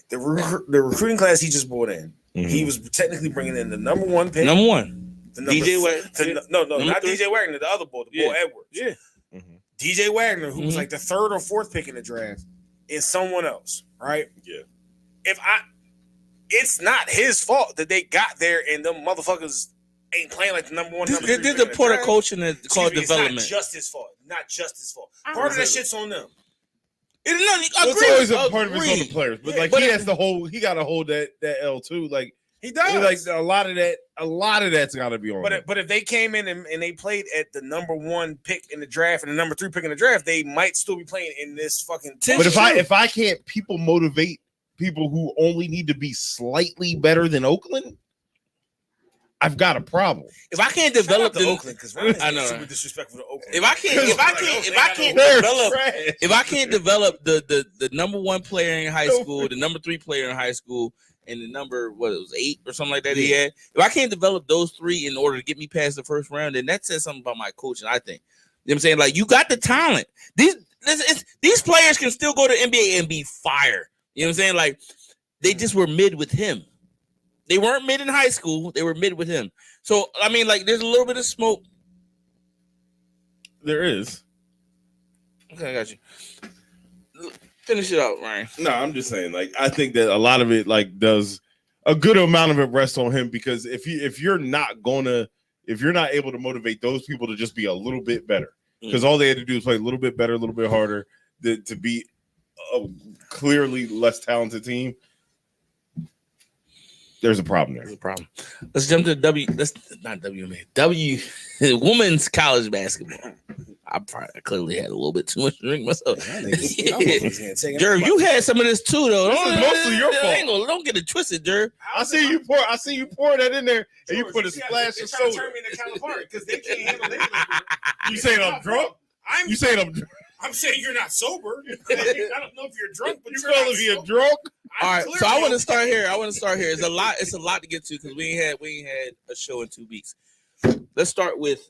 the recruiting class he just brought in. Mhm. He was technically bringing in the number one pick. Number one, The number DJ Wagner. No, Number not 3. DJ Wagner, the other boy, the boy Edwards. Yeah. Mhm. DJ Wagner, who was Mhm. like the 3rd or 4th pick in the draft, and someone else, right? Yeah. It's not his fault that they got there and them motherfuckers ain't playing like the number one. This number 3 is pick the in part of draft. coaching that called Excuse me, development. It's not just his fault. Not just his fault. I Part of that agree. shit's on them. It's It's always a part of it's on the players, but Yeah, like but he has to hold. He got to hold that L too. Like He does. like a lot of that's got to be on. him. But if they came in and they played at the number 1 pick in the draft and the number 3 pick in the draft, they might still be playing in this fucking. But if I can't people motivate people who only need to be slightly better than Oakland, I've got a problem. If I can't develop the Oakland, because I know. super disrespectful to Oakland. If I can't develop the number 1 player in high school, the number 3 player in high school, and the number 8 or something like that he had. If I can't develop those 3 in order to get me past the first round, then that says something about my coaching. I think. You know what I'm saying? Like you got the talent. These players can still go to NBA and be fire. You know what I'm saying? Like they just were mid with him. They weren't mid in high school. They were mid with him. So I mean, like there's a little bit of smoke. There is. Okay, I got you. Finish it out, Ryan. No, I'm just saying. Like I think that a lot of it does a good amount of it rests on him because if you're not able to motivate those people to just be a little bit better because all they had to do is play a little bit better, a little bit harder to beat a clearly less talented team. There's a problem there. There's a problem. Let's jump to women's college basketball. I clearly had a little bit too much to drink myself. Jerv, you had some of this too, though. This is mostly your fault. Don't get it twisted, Jerv. I see you pour that in there, and you put a splash of soda. Turn me into calipari because they can't handle it. You saying I'm drunk? You saying I'm drunk? I'm saying you're not sober. I don't know if you're drunk, but You calling me a drunk? All right, so I want to start here. It's a lot to get to because we ain't had a show in 2 weeks. Let's start with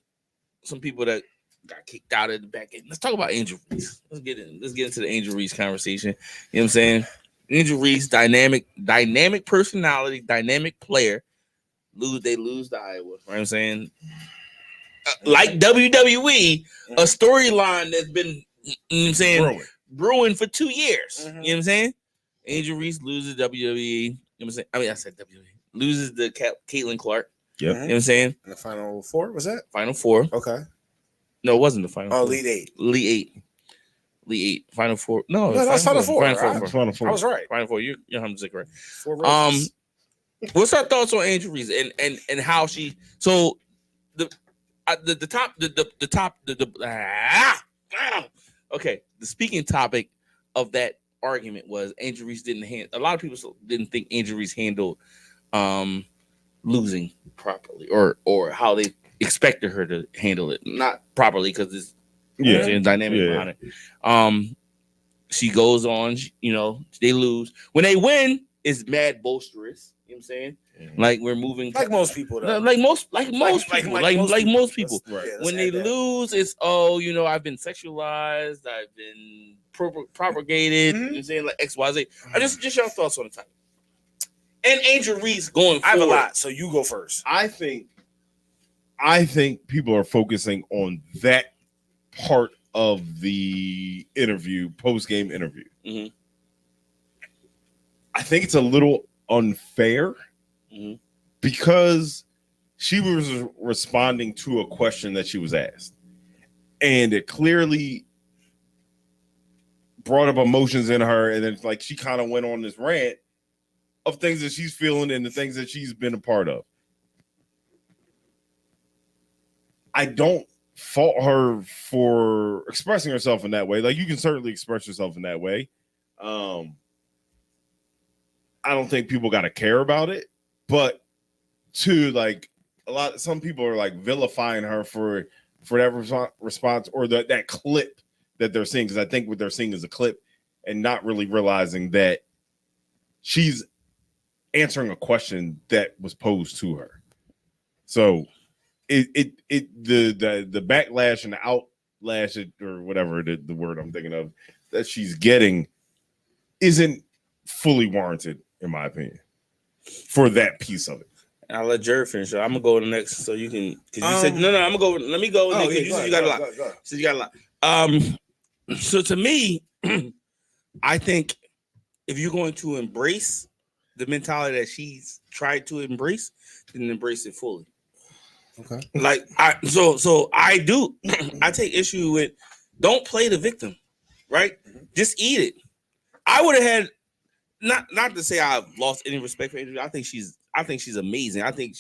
some people that got kicked out at the back end. Let's talk about Angel Reese. Let's get into the Angel Reese conversation. You know what I'm saying? Angel Reese, dynamic personality, dynamic player. They lose to Iowa. You know what I'm saying? Like WWE, a storyline that's been, you know what I'm saying, brewing for 2 years. You know what I'm saying? Angel Reese loses WWE. You know what I'm saying? I said WWE. Loses the Caitlyn Clark. Yep. You know what I'm saying? In the Final 4, was that? Final 4. Okay. No, it wasn't the Final 4. Oh, Elite 8. Elite 8. Final 4. No, that's Final 4. Final 4. I was right. Final 4. You're 100% right. 4 races. What's our thoughts on Angel Reese and how she? So okay. The speaking topic of that argument was Angel Reese didn't hand. A lot of people didn't think Angel Reese handled losing properly, or how they expected her to handle it, not properly because it's dynamic behind it. She goes on, they lose. When they win, it's mad boisterous. You know what I'm saying? Like we're moving Like most people, though. like most people. Right. Yeah, When they lose, it's I've been sexualized, I've been propagated. You know what I'm saying, like XYZ. I just your thoughts on the topic. And Angel Reese going forward. I have a lot, so you go first. I think people are focusing on that part of the interview, post-game interview. Mm-hmm. I think it's a little unfair because she was responding to a question that she was asked, and it clearly brought up emotions in her, and then like she kind of went on this rant of things that she's feeling and the things that she's been a part of. I don't fault her for expressing herself in that way. Like, you can certainly express yourself in that way. I don't think people got to care about it, but some people are like vilifying her for that response or that clip that they're seeing, because I think what they're seeing is a clip and not really realizing that she's answering a question that was posed to her. So the backlash and the outlash or whatever the word I'm thinking of that she's getting isn't fully warranted, in my opinion, for that piece of it. And I'll let Jared finish. I'm gonna go next, so you can. Because you said no. I'm gonna go. Let me go. Oh, you said you got a lot. So you got a lot. So to me, I think if you're going to embrace the mentality that she's tried to embrace, then embrace it fully. Okay. Like I do. I take issue with don't play the victim, right? Just eat it. I would have had not to say I've lost any respect for Adrienne. I think she's amazing. I think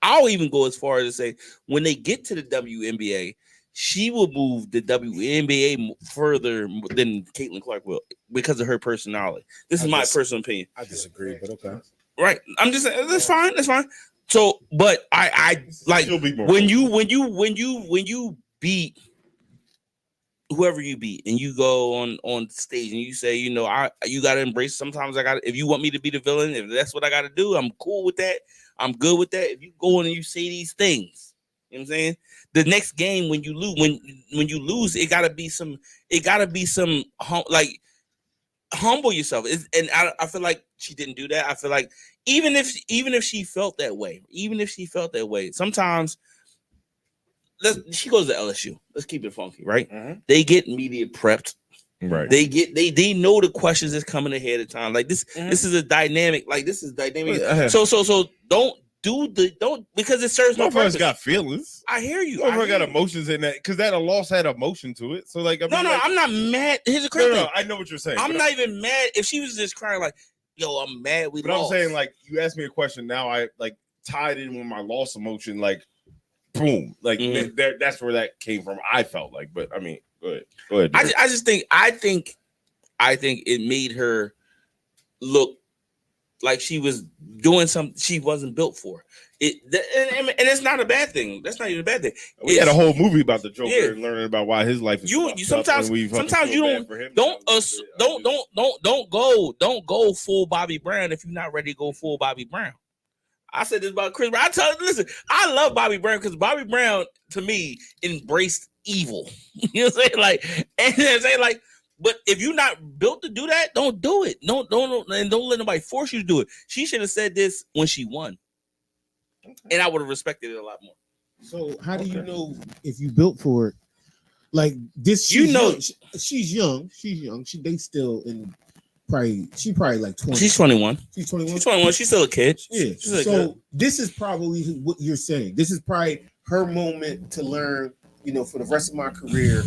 I'll even go as far as to say when they get to the WNBA, she will move the WNBA further than Caitlyn Clark will because of her personality. This is my personal opinion. I disagree, but okay. Right. I'm just saying that's fine. That's fine. So, but I like when you beat whoever you beat and you go on stage and you say, you got to embrace. Sometimes if you want me to be the villain, if that's what I got to do, I'm cool with that. I'm good with that. If you go in and you say these things, you know what I'm saying? The next game when you lose, it gotta be some humble yourself. And I feel like she didn't do that. I feel like even if she felt that way, sometimes she goes to LSU. Let's keep it funky, right? Mm-hmm. They get media prepped. Right. They know the questions that's coming ahead of time. Like this, this is a dynamic. Like this is dynamic. So don't because it serves no purpose. Got feelings. I hear you. I got emotions in that because that loss had emotion to it. So like, I'm not mad. Here's the crazy thing. I know what you're saying. I'm not even mad if she was just crying like, "Yo, I'm mad we lost." I'm saying like you asked me a question. Now I like tied in with my loss emotion. Like, boom. Like that's where that came from. I felt like, but I mean, go ahead. I just think it made her look like she was doing something she wasn't built for. And it's not a bad thing. That's not even a bad thing. We had a whole movie about the Joker and learning about why his life is. Sometimes you don't go full Bobby Brown if you're not ready to go full Bobby Brown. I said this about Chris Brown. Listen, I love Bobby Brown because Bobby Brown to me embraced evil. You know what I'm saying? But if you're not built to do that, don't do it. Don't let nobody force you to do it. She should have said this when she won, and I would have respected it a lot more. So how do you know if you built for it? Like this, she's young. They still in she probably like 20. She's 21. She's 21. She's 21. She's still a kid. Yeah. So this is probably what you're saying. This is probably her moment to learn. For the rest of my career,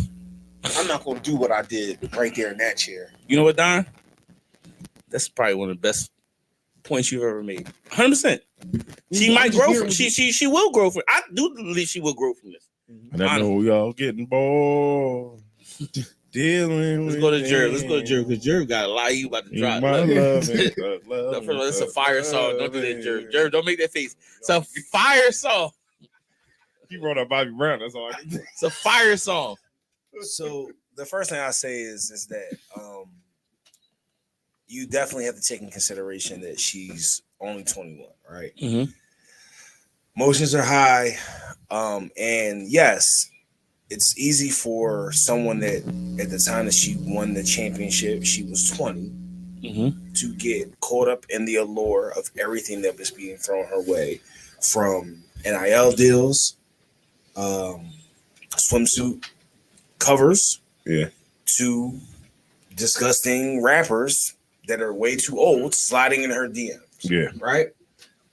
I'm not going to do what I did right there in that chair. You know what, Don? That's probably one of the best points you've ever made. 100%. She might grow from. She will grow from. I do believe she will grow from this. And I know y'all getting bored. Dealing. Let's go to Jerv. Let's go to Jerv because Jerv got a lot you about to drop. My Look. love. No, first of all, it's a fire song. Don't do that, Jerv. Jerv, don't make that face. It's a fire song. He wrote up Bobby Brown. That's all I can do. It's a fire song. So the first thing I say is that you definitely have to take in consideration that she's only 21, right? Mm-hmm. Emotions are high, and yes, it's easy for someone that at the time that she won the championship, she was 20, to get caught up in the allure of everything that was being thrown her way, from NIL deals, swimsuit covers, to disgusting rappers that are way too old sliding in her DMs. Yeah. Right?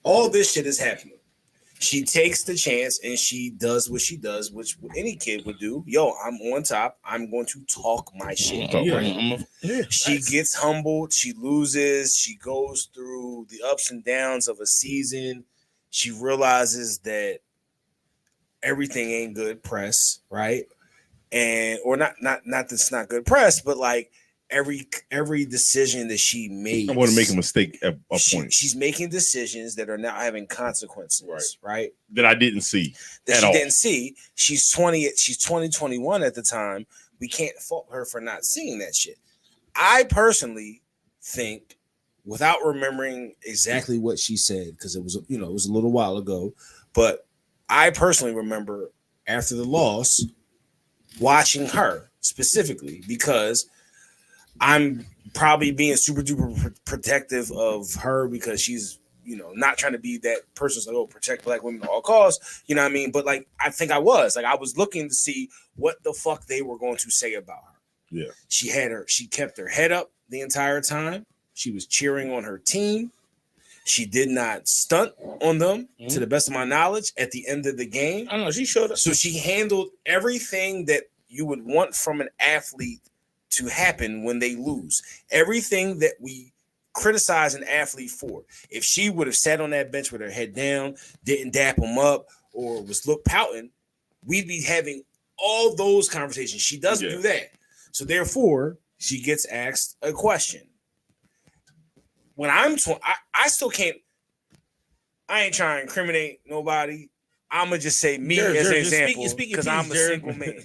All this shit is happening. She takes the chance and she does what she does, which any kid would do. Yo, I'm on top. I'm going to talk my shit. She gets humbled. She loses. She goes through the ups and downs of a season. She realizes that everything ain't good press, right? And or not that's not good press, but like every decision that she makes, I want to make a mistake at a point. She's making decisions that are now having consequences, right? That I didn't see. That she didn't see. She's 20, she's 21 at the time. We can't fault her for not seeing that shit. I personally think, without remembering exactly what she said, because it was it was a little while ago, but I personally remember after the loss watching her specifically because I'm probably being super duper protective of her because she's, not trying to be that person who's like, oh, protect black women at all costs. You know what I mean? But like, I think I was looking to see what the fuck they were going to say about her. Yeah. She kept her head up the entire time. She was cheering on her team. She did not stunt on them, to the best of my knowledge, at the end of the game. I know she showed up. So she handled everything that you would want from an athlete to happen when they lose. Everything that we criticize an athlete for. If she would have sat on that bench with her head down, didn't dap them up, or was pouting, we'd be having all those conversations. She doesn't do that. So therefore, she gets asked a question. When I'm I still can't. I ain't trying to incriminate nobody. I'm gonna just say me as an example because I'm a single man.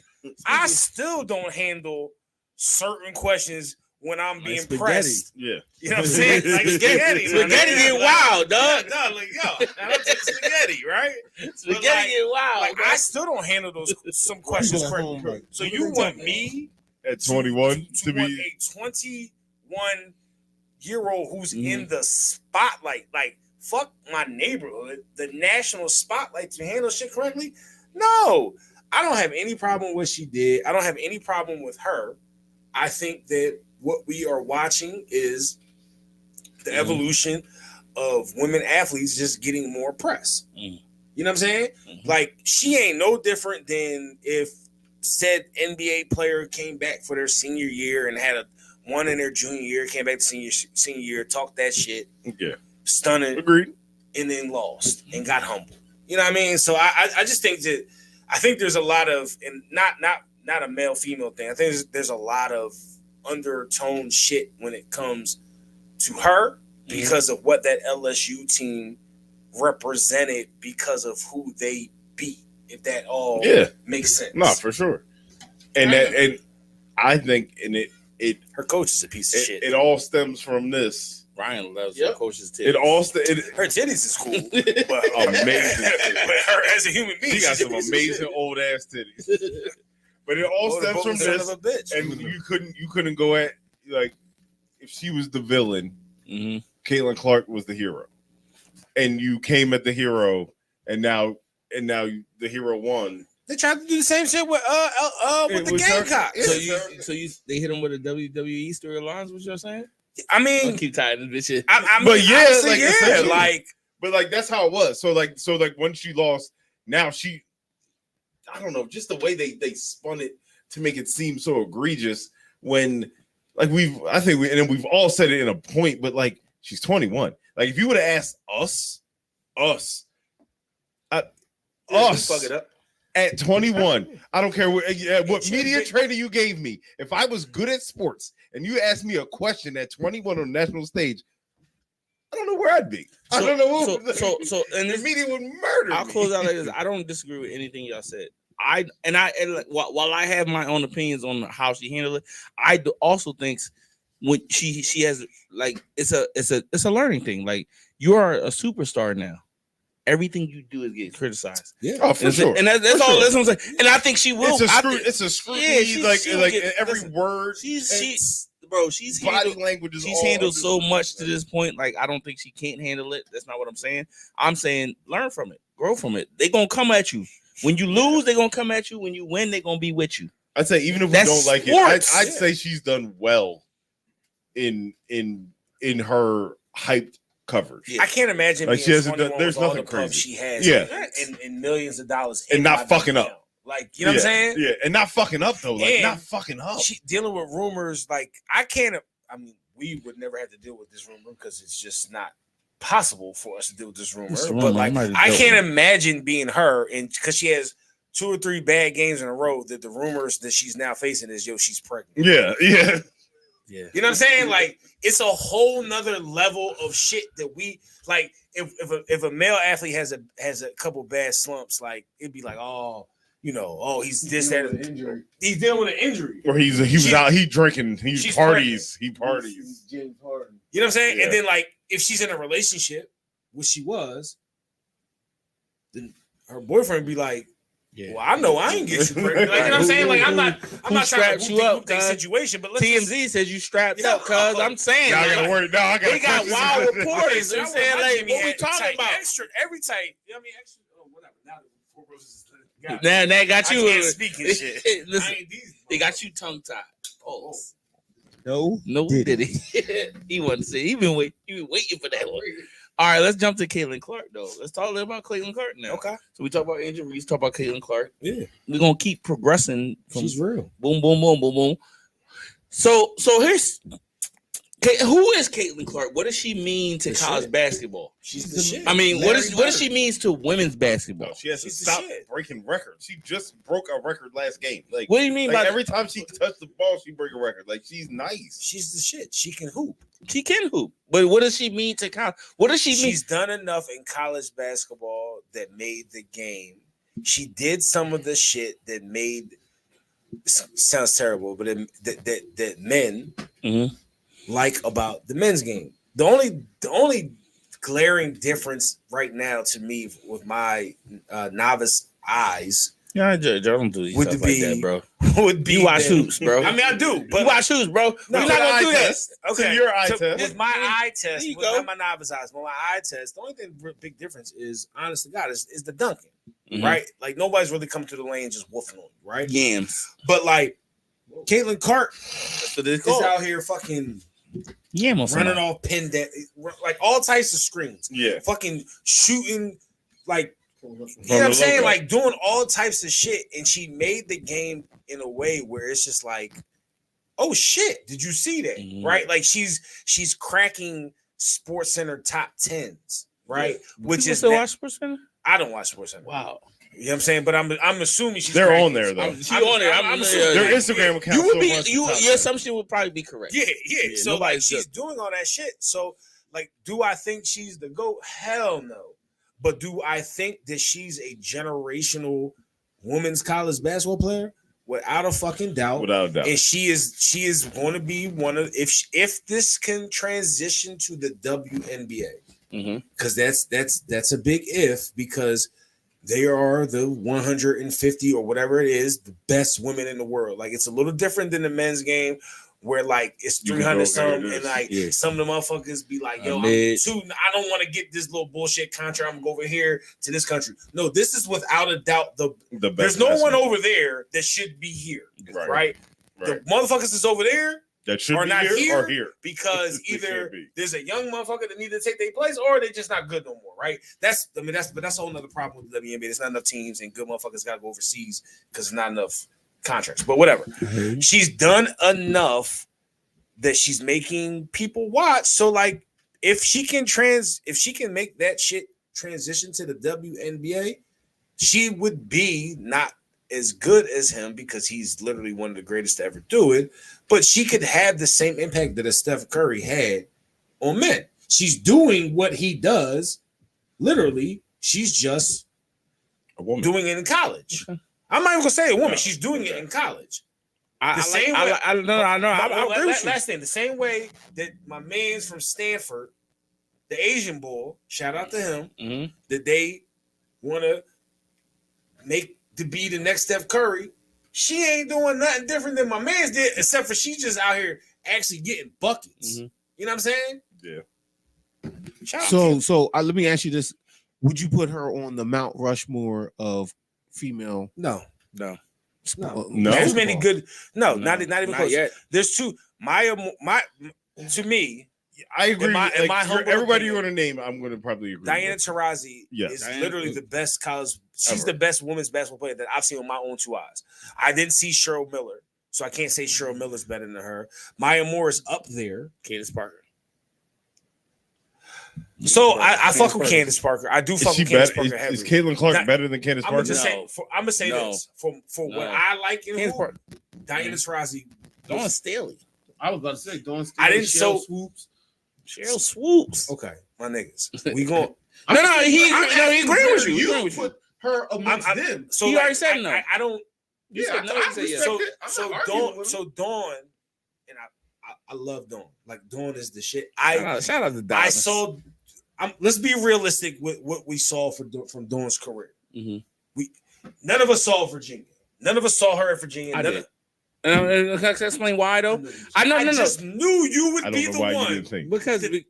I still don't handle certain questions when I'm being pressed. Yeah, you know what I'm saying? Like spaghetti get wild, dog. No, like yo, I don't take spaghetti, right? Spaghetti get wild. Like I still don't handle some questions correctly. So you want me at 21 to be a 21-year-old who's in the spotlight, like fuck my neighborhood, the national spotlight, to handle shit correctly? No, I don't have any problem with what she did. I don't have any problem with her. I think that what we are watching is the evolution of women athletes just getting more press. You know what I'm saying? Like, she ain't no different than if said NBA player came back for their senior year and had one in their junior year, came back to senior year, talked that shit, stunning, agreed, and then lost and got humbled. You know what I mean? So I just think that there's a lot of, and not a male female thing. I think there's a lot of undertone shit when it comes to her because of what that LSU team represented because of who they beat. If that all makes sense. No, for sure. And I think her coach is a piece of shit. It all stems from this. Ryan loves her coach's titties. Her titties is cool, but amazing. But her as a human being, she got some amazing old ass titties. But it all stems from this, and you couldn't go at, like, if she was the villain, Caitlyn Clark was the hero, and you came at the hero, and now the hero won. They tried to do the same shit with the Gamecocks. So they hit him with a WWE storylines. What you're saying? I mean, I'll keep tying this bitch. But that's how it was. So when she lost, now she, I don't know, just the way they spun it to make it seem so egregious when, like, we've all said it in a point, but like, she's 21. Like, if you would have asked us, fuck it up. At 21, I don't care what media trainer you gave me. If I was good at sports and you asked me a question at 21 on the national stage, I don't know where I'd be. I don't know. And the this, media would murder I'll me. close out like this. I don't disagree with anything y'all said. While I have my own opinions on how she handled it, I also think when she has like it's a learning thing. Like you are a superstar now. Everything you do is get criticized. Yeah, oh, for sure. And that's for all. Sure. That's what I'm saying. And I think she will. It's a scrutiny. Yeah, every word. She's body handled, language is she's handled so much to this point. Like I don't think she can't handle it. That's not what I'm saying. I'm saying learn from it, grow from it. They're gonna come at you. When you lose, they're gonna come at you. When you win, they're gonna be with you. I'd say even if we don't like it, I'd say she's done well in her hyped covers. Yeah. I can't imagine like she hasn't done, there's nothing crazy she has and millions of dollars and not fucking up. Like, you know what I'm saying? Yeah, and not fucking up though. Like, not fucking up. She dealing with rumors. Like, we would never have to deal with this rumor because it's just not possible for us to deal with this rumor. But like, I can't imagine being her, and because she has 2 or 3 bad games in a row, that the rumors that she's now facing is she's pregnant. Yeah. You know what I'm saying? Like, it's a whole nother level of shit that we like. If a male athlete has a couple bad slumps, like it'd be like, he's this, that, injury. He's dealing with an injury. Or he was out, he drinking, he parties. You know what I'm saying? Yeah. And then like if she's in a relationship, which she was, then her boyfriend be like, well, I know I ain't get you pregnant. Like, you know what I'm saying? Like I'm not trying to you up the situation, but TMZ says you strapped up, cuz I'm saying I gotta worry. No, I gotta they got wild reporters. I'm saying like what we talking about? Extra every tight. You know what I mean? Extra whatever. Now the 4 roses Now they got you. I can't speak and shit. Listen, they got you tongue tied. No, did he? He wasn't saying. He been waiting for that one. All right, let's jump to Caitlyn Clark though. Let's talk a little about Caitlyn Clark now. Okay. So we talk about Angel Reese, talk about Caitlyn Clark. Yeah. We're gonna keep progressing. She's real. Boom, boom, boom, boom, boom. So here's who is Caitlyn Clark? What does she mean to college basketball? She's the shit. I mean, what does she mean to women's basketball? She has to stop breaking records. She just broke a record last game. Like, what do you mean by every time she touched the ball, she break a record? Like, she's nice. She's the shit. She can hoop. She can hoop. But what does she mean to college? What does she mean? She's done enough in college basketball that made the game. She did some of the shit that made sounds terrible, but that men like about the men's game. The only glaring difference right now to me with my novice eyes. Yeah, I don't do stuff like that, bro. Would be you watch hoops, bro. I mean, I do, but you watch hoops, bro. No, we're not gonna do that. Okay, so your eye test. With my eye test, with not my novice eyes, but my eye test. The only big difference is, honest to God, is the dunking, right? Like nobody's really coming to the lane just woofing on you, right? Yams. But like Caitlyn Clark is out here fucking. Running off pin that, like all types of screens. Yeah. Fucking shooting, like, you know what I'm saying? Like doing all types of shit. And she made the game in a way where it's just like, oh shit, did you see that? Right? Like she's cracking Sports Center top 10s, right? Yeah. Which People is still watch Sports Center? I don't watch Sports Center. Wow. You know what I'm saying? But I'm assuming she's they're on there though. On there. I'm assuming their Instagram account. Your assumption would probably be correct. Yeah. So like she's doing all that shit. So like, do I think she's the GOAT? Hell no. But do I think that she's a generational women's college basketball player? Without a fucking doubt. Without a doubt. And she is going to be one of if this can transition to the WNBA. Because that's a big if, because they are the 150 or whatever it is, the best women in the world. Like, it's a little different than the men's game where, like, it's 300 something and, like, some of the motherfuckers be like, yo, I don't want to get this little bullshit contract. I'm going to go over here to this country. No, this is without a doubt the best. There's no one over there that should be here, right? The motherfuckers that's over there that should are be not here or here because either there's a young motherfucker that need to take their place or they're just not good no more, right? That's a whole nother problem with the WNBA. There's not enough teams and good motherfuckers got to go overseas because there's not enough contracts. But whatever, she's done enough that she's making people watch. So like, if she can make that shit transition to the WNBA, she would be not as good as him because he's literally one of the greatest to ever do it, but she could have the same impact that a Steph Curry had on men. She's doing what he does. Literally, she's just A woman. doing it in college. I'm not even gonna say a woman. She's doing it in college. Last thing, the same way that my man's from Stanford, the Asian boy, shout out to him, that they want to make to be the next Steph Curry. She ain't doing nothing different than my man's did, except for she's just out here actually getting buckets. You know what I'm saying? Yeah. So let me ask you this: would you put her on the Mount Rushmore of female? No. There's many good. Not even close. Yet. There's two. To me, I agree. In my humble everybody opinion, you want to name, I'm going to probably agree. Diana Taurasi is literally the best college. She's the best women's basketball player that I've seen with my own two eyes. I didn't see Cheryl Miller, so I can't say Cheryl Miller's better than her. Maya Moore is up there. Candace Parker. So I fuck with Candace Parker. I do fuck with Candace Parker. Is Caitlyn Clark better than Candace Parker? I'm gonna say this for what I like in her. Diana Taurasi, Dawn Staley. I was about to say Dawn Staley. I didn't Cheryl Swoops. Okay, my niggas. We going. He agreeing with you. You put her amongst them. So he already said no. I don't. You said no. He said yes. So Dawn, and I love Dawn. Like Dawn is the shit. Shout out to Dawn. I saw. Let's be realistic with what we saw from Dawn's career. None of us saw Virginia. None of us saw her at Virginia. I did. Can I explain why though? I just knew you would be the one.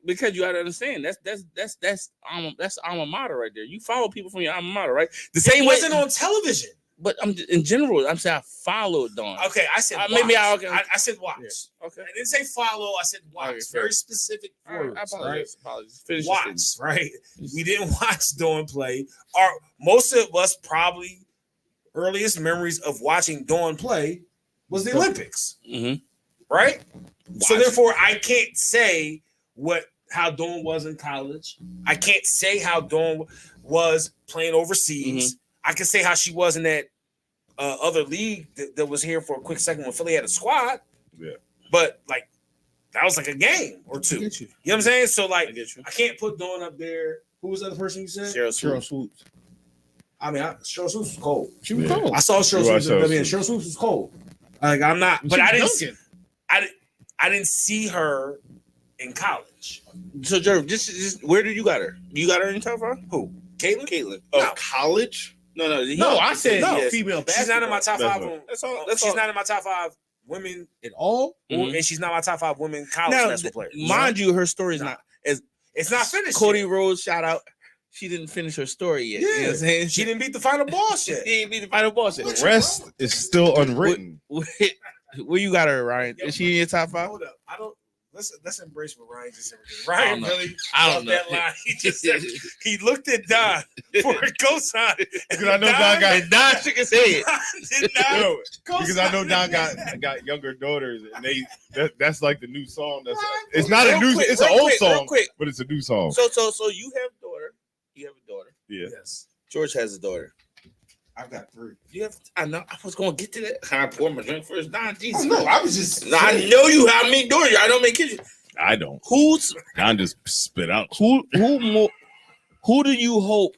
Because you got to understand that's alma mater right there. You follow people from your alma mater, right? The same way. It wasn't on television. But in general, I'm saying I followed Dawn. Okay, I said watch. Maybe I said watch. Yeah. Okay, I didn't say follow. I said watch. Okay, very specific words. I apologize. Right? Finish watch. Right. We didn't watch Dawn play. Most of us probably earliest memories of watching Dawn play was the Olympics. Right. Watch. So therefore, I can't say how Dawn was in college. I can't say how Dawn was playing overseas. I can say how she was in that other league that was here for a quick second when Philly had a squad. Yeah. But like that was like a game or two. You know what I'm saying? So like I can't put Dawn up there. Who was the other person you said? Cheryl Swoops. I mean, Cheryl Swoops was cold. She was cold. I saw Cheryl Swoops. Cheryl Swoops was cold. Like I'm not, but I didn't see her in college. So Jerv, just where did you got her? You got her in top 5? Who? Caitlyn? Oh, college? No, I said female basketball. She's not in my top 5. She's not in my top 5 women at all, and she's not my top 5 women college basketball players. Mind you, her story is not as it's not finished. Cody yet. Rhodes, shout out. She didn't finish her story yet. Yeah. You know what I'm saying? She didn't beat the final boss yet. She didn't beat the final boss yet. The rest is still unwritten. Where you got her, Ryan? Is she in your top 5? Hold up. I don't. Let's embrace what Ryan just said. Ryan really I don't know that line. He just said he looked at Don for a cosign. Because I know Don shook his head. Because I know Don got younger daughters, and that's like the new song. It's not a new. It's an old song, but it's a new song. So you have a daughter. You have a daughter. Yeah. Yes. George has a daughter. I've got 3. You have. I know. I was going to get to that. Can I pour my drink first? Don, Jesus. No, I was just. I know you have many daughters. I don't make kids. I don't. Don just spit out. Who do you hope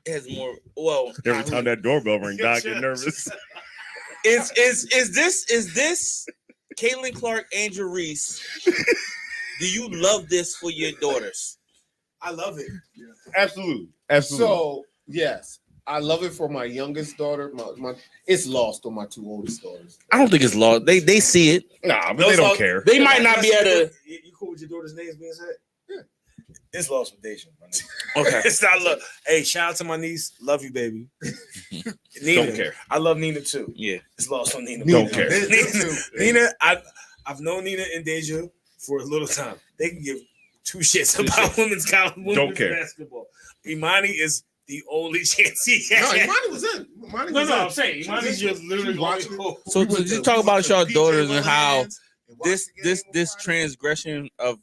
has more? Well, every time that doorbell rings, Don get nervous. Is this Caitlyn Clark, Andrew Reese? Do you love this for your daughters? I love it. Yeah. Absolutely. So yes. I love it for my youngest daughter. My it's lost on my 2 oldest daughters. I don't think it's lost. They see it. Nah, but they don't care. They might not be able to. You cool with your daughter's names being said? Yeah. It's lost with Deja. Okay. It's not love. Hey, shout out to my niece. Love you, baby. Nina. Don't care. I love Nina too. Yeah. It's lost on Nina. Don't care. Nina, I've known Nina and Deja for a little time. They can give 2 shits about women's college basketball. Imani is the only chance he had. No, Imani was in. I'm saying Imani's just literally watching. So you talk about your daughters and how this transgression of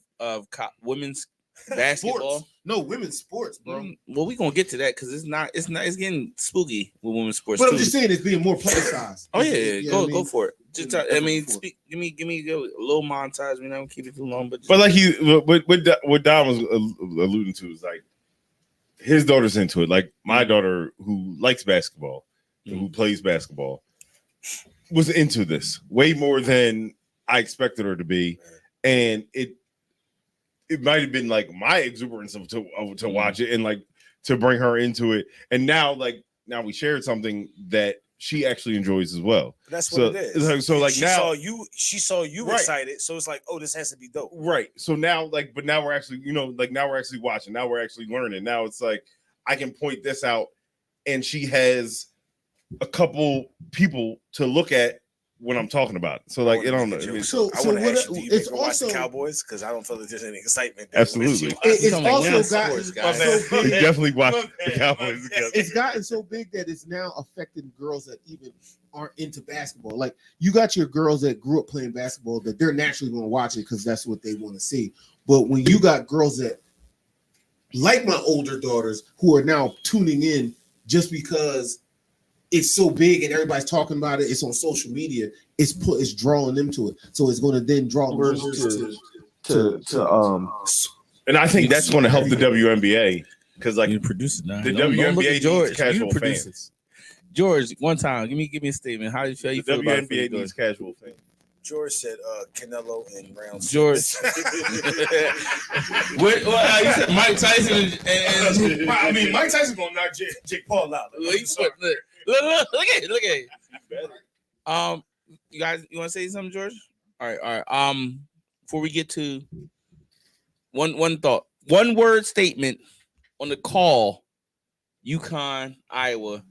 women's basketball. No, women's sports, bro. Well, we gonna get to that because it's getting spooky with women's sports. But too. I'm just saying it's being more publicized. Oh yeah, You know what I go mean? for it. Just Yeah, I mean, go for it. give me a little montage. We don't keep it too long, but But like what Don was alluding to is like his daughter's into it. Like my daughter, who likes basketball, who plays basketball, was into this way more than I expected her to be, and it might have been like my exuberance to watch it and like to bring her into it. And now we shared something that she actually enjoys as well. That's what it is. So like she now saw you Right. excited, so it's like, oh, this has to be dope. right. So now but now we're actually now we're actually watching. Now we're actually learning. Now it's like I can point this out, and she has a couple people to look at when I'm talking about it. So like it don't. I mean, So I want to what ask you, do you it's make her watch the also Cowboys? Because I don't feel like there's any excitement there. Absolutely. it's Don't make also women's gotten sports, so guys. we big. definitely watch My the bad, Cowboys my together. It's gotten so big that it's now affecting girls that even aren't into basketball. Like you got your girls that grew up playing basketball that they're naturally going to watch it because that's what they want to see. But when you got girls that like my older daughters who are now tuning in just because it's so big and everybody's talking about it, it's on social media, it's drawing them to it. So it's going to then draw girls to And I think that's going to help the WNBA because like you produce it now. the Don't look WNBA at George. needs casual You produce fans. it. George, one time, give me a statement. How do you feel? The Feel about it? WNBA needs casual fans. George said Canelo in round George. 6. You said Mike Tyson and I mean, Mike Tyson gonna knock Jake Paul out. look at it. You guys, you want to say something, George? All right. Before we get to one thought, one word statement on the call, Uconn, Iowa,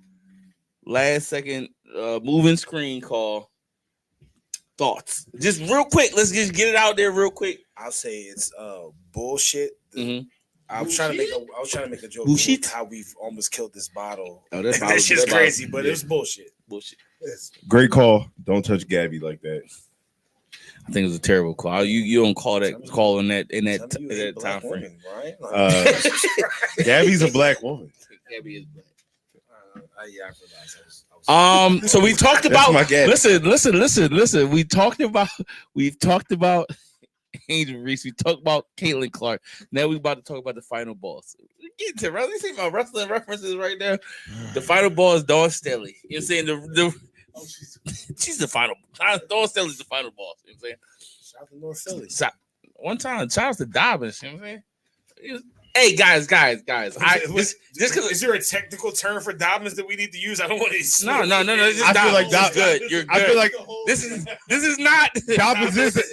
last second moving screen call. Thoughts, just real quick. Let's just get it out there real quick. I'll say it's bullshit. Mhm. I was trying to make a joke Bullshit? about how we've almost killed this bottle. Oh, That shit's crazy, but it's bullshit. Bullshit. Great call. Don't touch Gabby like that. I think it was a terrible call. You don't call that call in that Some of you hate time black frame. women, right? Gabby's a black woman. Gabby is black. Yeah, I realized I was So we talked That's about. my Gabby. Listen. We've talked about Angel Reese. We talked about Caitlyn Clark. Now we about to talk about the final boss. Get to you see my wrestling references right there. The final boss, Dawn Staley. You know what I'm saying? She's the final. Dawn Staley's the final boss. You know what I'm saying? shout out to North Philly. One time, shout out to Dobbins. You know what I'm saying? Hey guys. Is there a technical term for Dobbins that we need to use? I don't want to. No. It's just I feel Dobbins. like You're good. You're good. I feel like this is not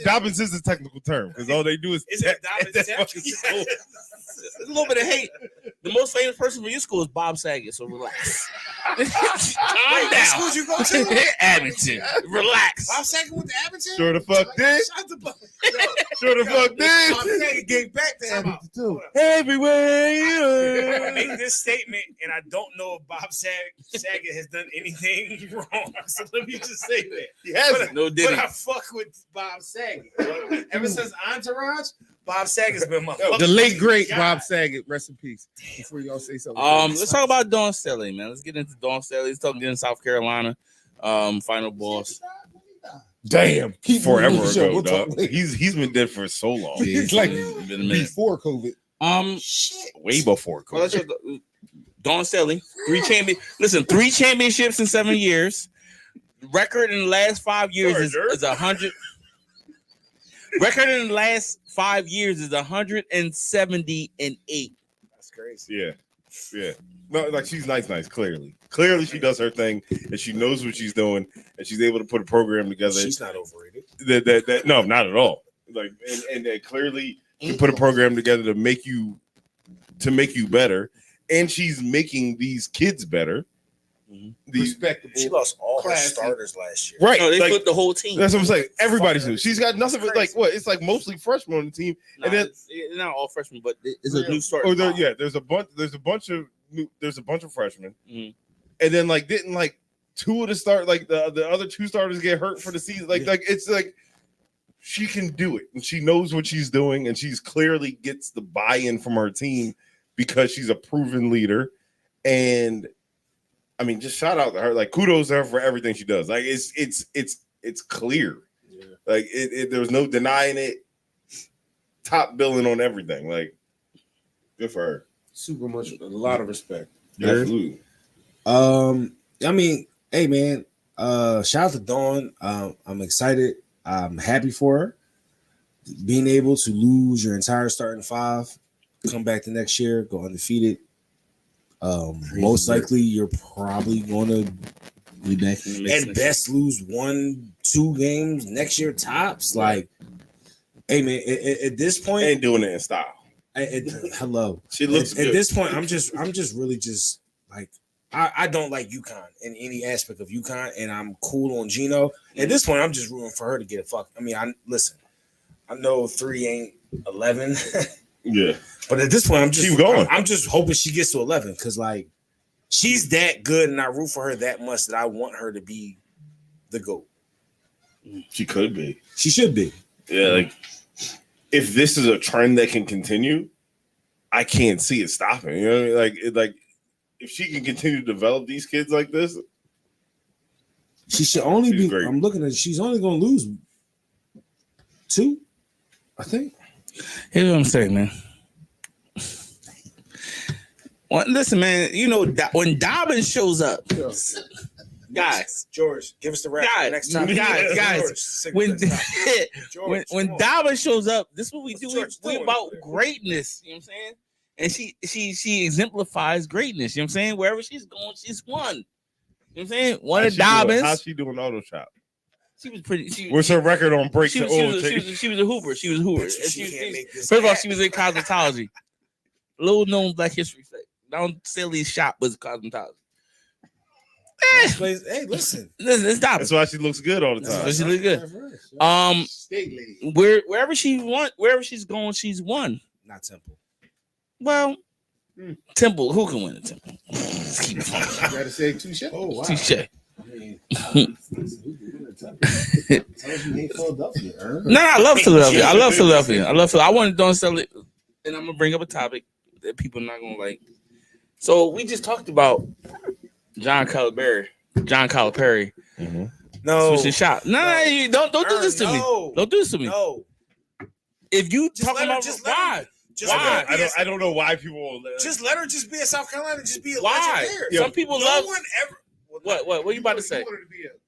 Dobbins is a technical term because all they do is Is it Dobbins? at that fucking school. a little bit of hate. The most famous person from your school is Bob Saget, so relax. Calm down. schools you go to? Abington. Relax. Bob Saget went to Abington? Sure the fuck did. Shout out to Bob. Sure the fuck Bob did. Saget gave back to him. too. Everywhere. I make this statement, and I don't know if Bob Saget has done anything wrong. So let me just say that. He hasn't. No But diddy. I fuck with Bob Saget. Ever since Entourage, Bob Saget's been my The late great God. Bob Saget, rest in peace. Before y'all say something, Let's talk about Dawn Staley, man. Let's get into Dawn Staley. Let's talk in South Carolina. Final boss. Damn. Keep Forever moving the show. ago, We'll talk dog. later. He's been dead for so long. It's like It's been a minute. before COVID. Way before Well, let's COVID. talk- Dawn Staley, 3 championships in 7 years. Record in the last 5 years is 100. Record in the last 5 years is 170-8. That's crazy. Yeah. No, like she's nice. Clearly she does her thing and she knows what she's doing and she's able to put a program together. She's not overrated. That no, not at all. Like and clearly can put a program together to make you better, and she's making these kids better. These Respectable. She lost all her Classy. starters last year. right, No, they like, flipped the whole team. that's what I'm saying. Everybody's new. She's got nothing but Crazy. like what? It's like mostly freshmen on the team, Nah, and then it's not all freshmen, but it's a new start. oh, there's a bunch of freshmen, Mhm. and then like didn't like two of the start like the other two starters get hurt for the season. Like it's like she can do it, and she knows what she's doing, and she's clearly gets the buy-in from her team because she's a proven leader. And I mean, just shout out to her. Like, kudos to her for everything she does. Like, it's clear. Yeah. Like, there was no denying it. Top billing on everything. Like, good for her. Super much, a lot of respect. Absolutely. I mean, hey man, shout out to Dawn. I'm excited. I'm happy for her. Being able to lose your entire starting five, come back the next year, go undefeated. Most likely you're probably going to be back at best lose 1-2 games next year tops. Like, hey man, at this point, ain't doing it in style. Hello, she looks at good. this point. I'm just really just like I don't like Uconn in any aspect of Uconn, and I'm cool on Gino. At this point, I'm just rooting for her to get a fuck. I mean, I know 3 ain't 11. Yeah. But at this point, I'm just keep going. I'm just hoping she gets to 11 because, like, she's that good, and I root for her that much that I want her to be the GOAT. She could be. She should be. Yeah, like, if this is a trend that can continue, I can't see it stopping. You know what I mean? Like, if she can continue to develop these kids like this, she should only be. Great. I'm looking at. She's only going to lose 2, I think. Here's what I'm saying, man. Well, listen, man. You know when Dobbins shows up, guys. George, give us the rap next time. Guys. When Dobbins shows up, this is what we do. We about greatness. You know what I'm saying? And she exemplifies greatness. You know what I'm saying? Wherever she's going, she's won. You know what I'm saying? One of Dobbins. How's she doing auto shop? She was pretty. What's her record on breaks? She was a hooper. She was a hooper. First of all, she was in cosmetology. Little known Black History fact. Down Staley's shop was cosmetology. Hey, listen, it's Dobbins. That's why she looks good all the time. She looks good. Staley. Wherever she's going, she's won. Not Temple. Well, Temple. Who can win a Temple? Let's keep it fun. You gotta say touche. Oh wow. Touche. I mean, No, I love Philadelphia. I want to don't sell it, and I'm gonna bring up a topic that people are not gonna like. So we just talked about John Calipari. Mm-hmm. No, switching shop. No, you don't do this to me. Don't do this to me. No. If you Just talking about why? Why? I don't know why people will just let her just be in South Carolina. Just be a why? legend there. Some people no love. one ever. What are you about to say?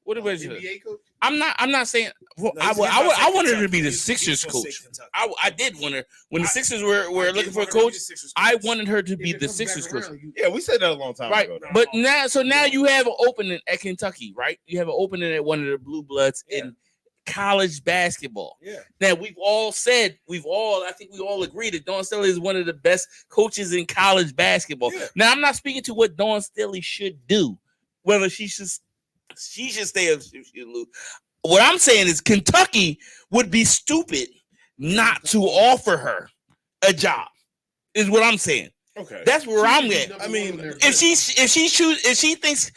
What about you? NBA coach? I'm not saying. Well, No, I wanted her to be the He's Sixers gonna say coach. Kentucky. I did want her when the Sixers were looking for a coach. I wanted her to be If it the comes Sixers back coach. around, Yeah, we said that a long time Right, ago. but now you have an opening at Kentucky, right? You have an opening at one of the blue bloods in college basketball. Yeah. Now I think we all agree that Dawn Staley is one of the best coaches in college basketball. Yeah. Now I'm not speaking to what Dawn Staley should do, whether she should stay up. What I'm saying is Kentucky would be stupid not to offer her a job. Is what I'm saying. Okay, That's where I'm at. I mean, If she thinks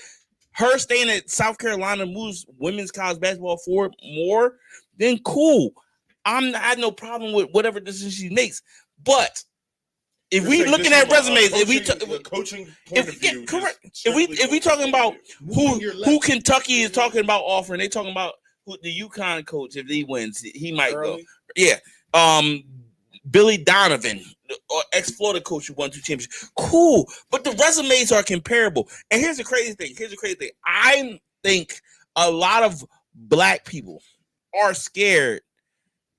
her staying at South Carolina moves women's college basketball forward more, then cool. I had no problem with whatever decision she makes. But if we looking at resumes, coaching point of view, correct. If we talking about who Kentucky is talking about offering, they talking about who the Uconn coach. If he wins, he might go. Yeah. Billy Donovan, or ex-Florida coach who won 2 championships. Cool, but the resumes are comparable. And here's the crazy thing. I think a lot of black people are scared.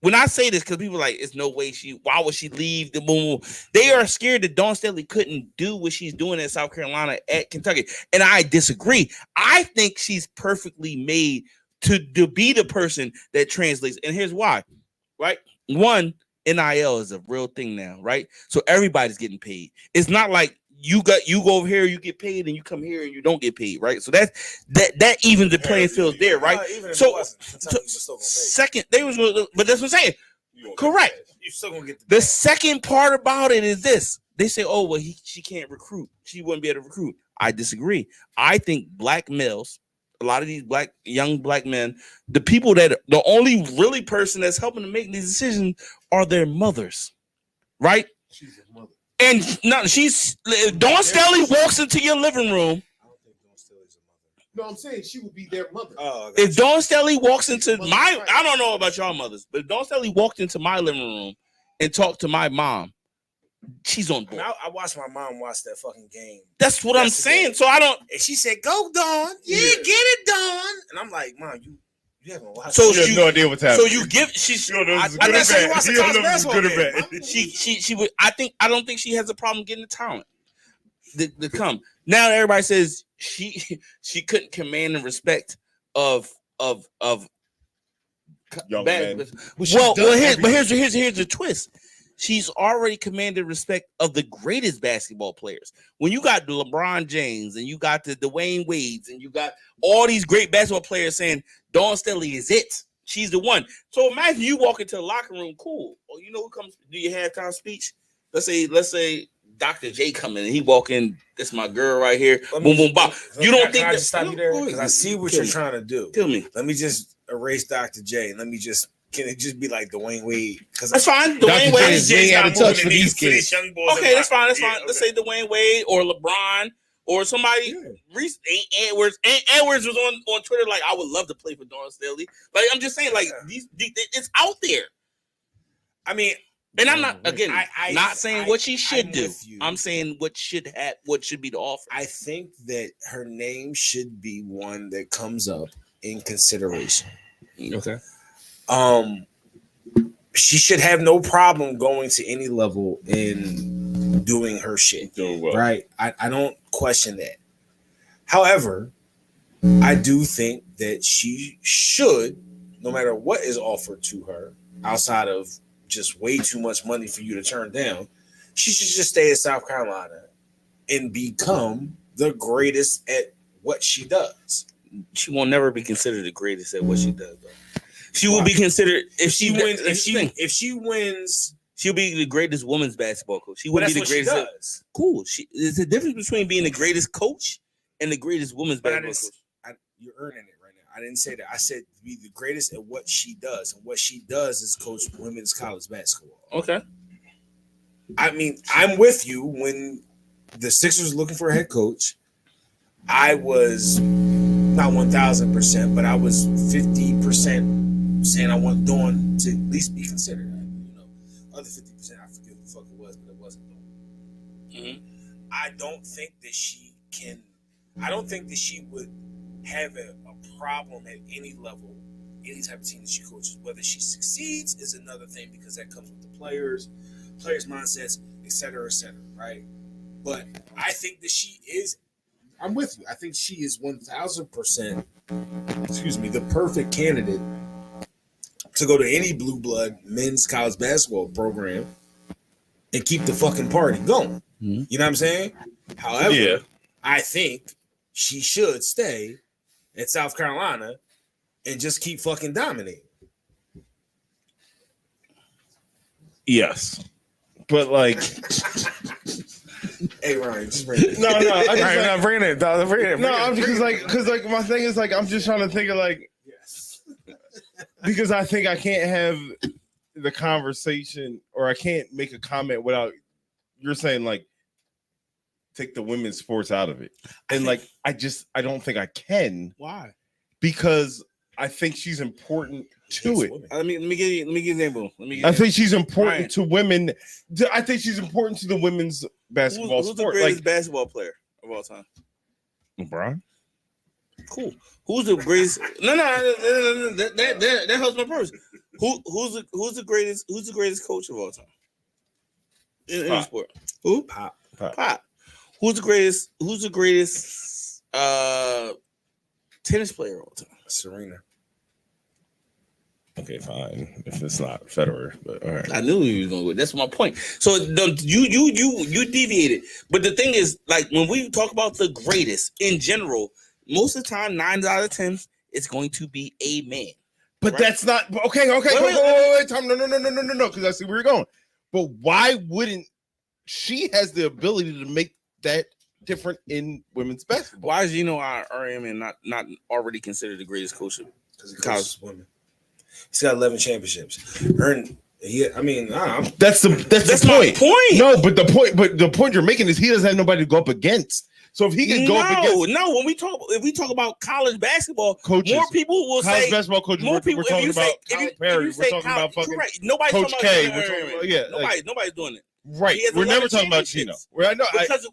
When I say this, because people are like, it's no way why would she leave the boom? They are scared that Dawn Staley couldn't do what she's doing at South Carolina at Kentucky. And I disagree. I think she's perfectly made to be the person that translates. And here's why, right? One, NIL is a real thing now, right? So everybody's getting paid. It's not like you go over here, you get paid, and you come here and you don't get paid, right? So that even the playing field there, right? So second, but that's what I'm saying. Correct. You're still gonna get the second part about it is this: they say, "Oh, well, she can't recruit. She wouldn't be able to recruit." I disagree. I think black males, a lot of these young black men, the people that the only really person that's helping to make these decisions are their mothers, right? She's a mother. And no, she's Dawn Staley walks into your living room. I don't think Dawn Staley's a mother. No, I'm saying she would be their mother. Oh, If Dawn Staley walks into Mother's my, right. I don't know about y'all mothers, but if Dawn Staley walked into my living room and talked to my mom, she's on I, mean, board. I watched my mom watch that fucking game, That's what I'm yesterday. saying. So I don't. and she said, "Go, Dawn. Yeah, Yeah. get it, Dawn." And I'm like, "Mom, you haven't watched." So it." You have no idea what's So happening. you give she's. You don't know if it's I good or guess say you bad. watch the You don't college know if it's good or basketball bad. she would. I don't think she has a problem getting the talent to come. Now everybody says she couldn't command the respect of Young bad. man. Well, here's the twist. She's already commanded respect of the greatest basketball players. When you got the LeBron James and you got the Dwayne Wades and you got all these great basketball players saying Dawn Staley is it. She's the one. So imagine you walk into the locker room, cool. Oh, you know who comes do your halftime speech? Let's say Dr. J come in and he walk in. This my girl right here. Let Boom, me- boom, bop. let You me- don't can think I that? just stop you there? Go Because I ahead. see what Kill you're me. trying to do. Kill me. Let me just erase Dr. J. Let me just. Can it just be like Dwayne Wade? Because That's fine. Dr. Dwayne J Wade. is way out of touch for these kids. Okay, that's fine. That's fine. Let's say Dwayne Wade or LeBron or somebody. Yeah. Reese Edwards. Edwards was on Twitter like, I would love to play for Dawn Staley. Like I'm just saying, like it's out there. I mean, And I'm not again I- not saying what she should I'm do. with you. I'm saying what should be the offer. I think that her name should be one that comes up in consideration. Okay. She should have no problem going to any level and doing her shit. Doing well. Right. I don't question that. However, I do think that she should, no matter what is offered to her, outside of just way too much money for you to turn down, she should just stay in South Carolina and become the greatest at what she does. She will never be considered the greatest at what she does, though. She will be considered if she wins. If she wins, She'll be the greatest women's basketball coach. She well, wouldn't that's be the what she greatest. does. Cool. There's a difference between being the greatest coach and the greatest women's But basketball coach. you're earning it right now. I didn't say that. I said to be the greatest at what she does. And what she does is coach women's college basketball. Okay. I mean, I'm with you. When the Sixers were looking for a head coach, I was not 1,000%, but I was 50% saying I want Dawn to at least be considered. You know, other 50%, I forget who the fuck it was, but it wasn't Dawn. Mhm. I don't think that she can. I don't think that she would have a problem at any level, any type of team that she coaches. Whether she succeeds is another thing because that comes with the players mindsets, et cetera, right? But I think that she is. I'm with you. I think she is 1,000%. Excuse me, the perfect candidate to go to any blue blood men's college basketball program and keep the fucking party going. Mhm. You know what I'm saying? However, Yeah. I think she should stay at South Carolina and just keep fucking dominating. Yes. But like Hey Ryan, just bring it. no, I just Ryan, like, no, bring it, dog. Bring it. no, I'm just because my thing is like I'm just trying to think of like Yes. because I think I can't have the conversation or I can't make a comment without you're saying like take the women's sports out of it. And like I don't think I can Why? because I think she's important to it. Let me give you an example. I think she's important Right. to women. I think she's important to the women's basketball who's the sport. greatest Like basketball player of all time? LeBron. Cool. Who's the greatest? No. That helps my purpose. Who's the greatest coach of all time in any Pop. sport? Who? Pop. Pop. Who's the greatest tennis player of all time? Serena. Okay, fine. If it's not Federer, but all right. I knew you was going to go. That's my point. So you deviated. But the thing is, like when we talk about the greatest in general, most of the time, 9 out of 10, it's going to be a man. But Right. that's not okay. Wait, Tom. No. Because I see where you're going. But why wouldn't she has the ability to make that different in women's basketball? Why is Gino Ariam not already considered the greatest coach? Because he coaches women. He's got 11 championships. Yeah, I mean, That's the my point. No, but the point you're making is he doesn't have nobody to go up against. So if he can go up against when we talk about college basketball, coaches, more people will college say basketball coaches. more people. We're talking about calipari. We're talking about fucking nobody's Coach talking K. about, We're talking about nobody's doing it. Right. We're never talking about Gino. I know. Because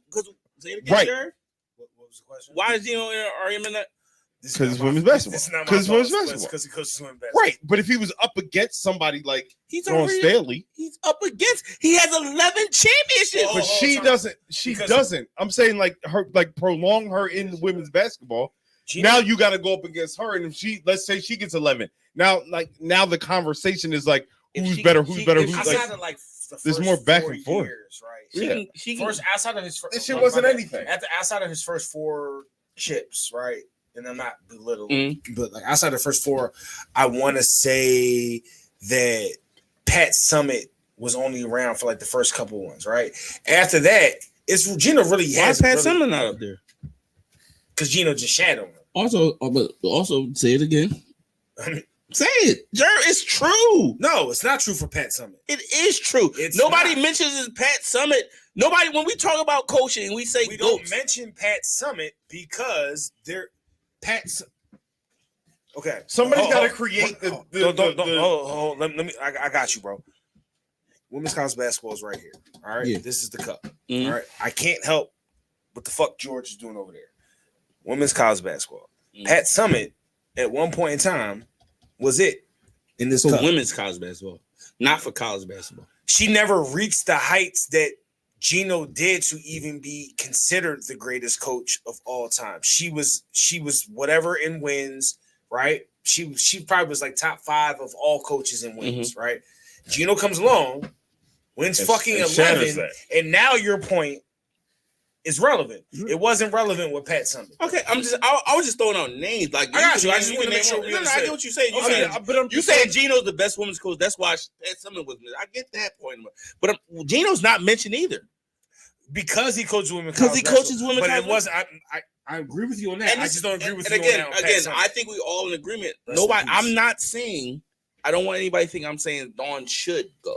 say it again, Right. Jared. what was the question? Why is Gino in an argument that? Because it's women's basketball. Because it's women's basketball. Because he coaches women's basketball. Right. But if he was up against somebody like He's Dawn Staley, he's up against. He has 11 championships. but she doesn't. She doesn't. I'm saying like her, like prolong her in women's basketball. Gino, Now you got to go up against her, and if she, let's say she gets 11, now the conversation is like who's better, who's outside like. of like the There's first more back 4 and forth. years, right? She can First, outside of his first, This shit wasn't anything. Outside of his first 4 chips, right? And I'm not belittling, but like outside of the first 4, I want to say that Pat Summitt was only around for like the first couple ones, right? After that, it's Gino really has. Why is Pat Summitt not up there? Because Gino just shadowed him. Also, say it again. Say it, Jared. It's true. No, it's not true for Pat Summitt. It is true. Nobody mentions his Pat Summitt. Nobody, when we talk about coaching, we say We goats. don't mention Pat Summitt because they're Pat's. Okay, Somebody's got to create the. Let me. I got you, bro. Women's college basketball is right here. All right, This is the cup. All right, I can't help what the fuck George is doing over there. Women's college basketball. Pat Summitt at one point in time was it in this for cup. women's college basketball, not for college basketball. She never reached the heights that Gino did to even be considered the greatest coach of all time. She was whatever in wins, right? She probably was like top 5 of all coaches in wins, right? Gino comes along, wins fucking 11, and now your point is relevant. It wasn't relevant with Pat Summitt. Okay, I was just throwing out names. Like I got you. I just want to make sure we I understand. get what you're saying. You saying Gino's the best women's coach. That's why Pat Summitt was. I get that point, but Gino's not mentioned either because he coaches women. Because he coaches women. But it wasn't. I agree with you on that. And I just don't agree with you again, on that. Again, I think we all in agreement. Nobody. I'm not saying. I don't want anybody to think I'm saying Dawn should go.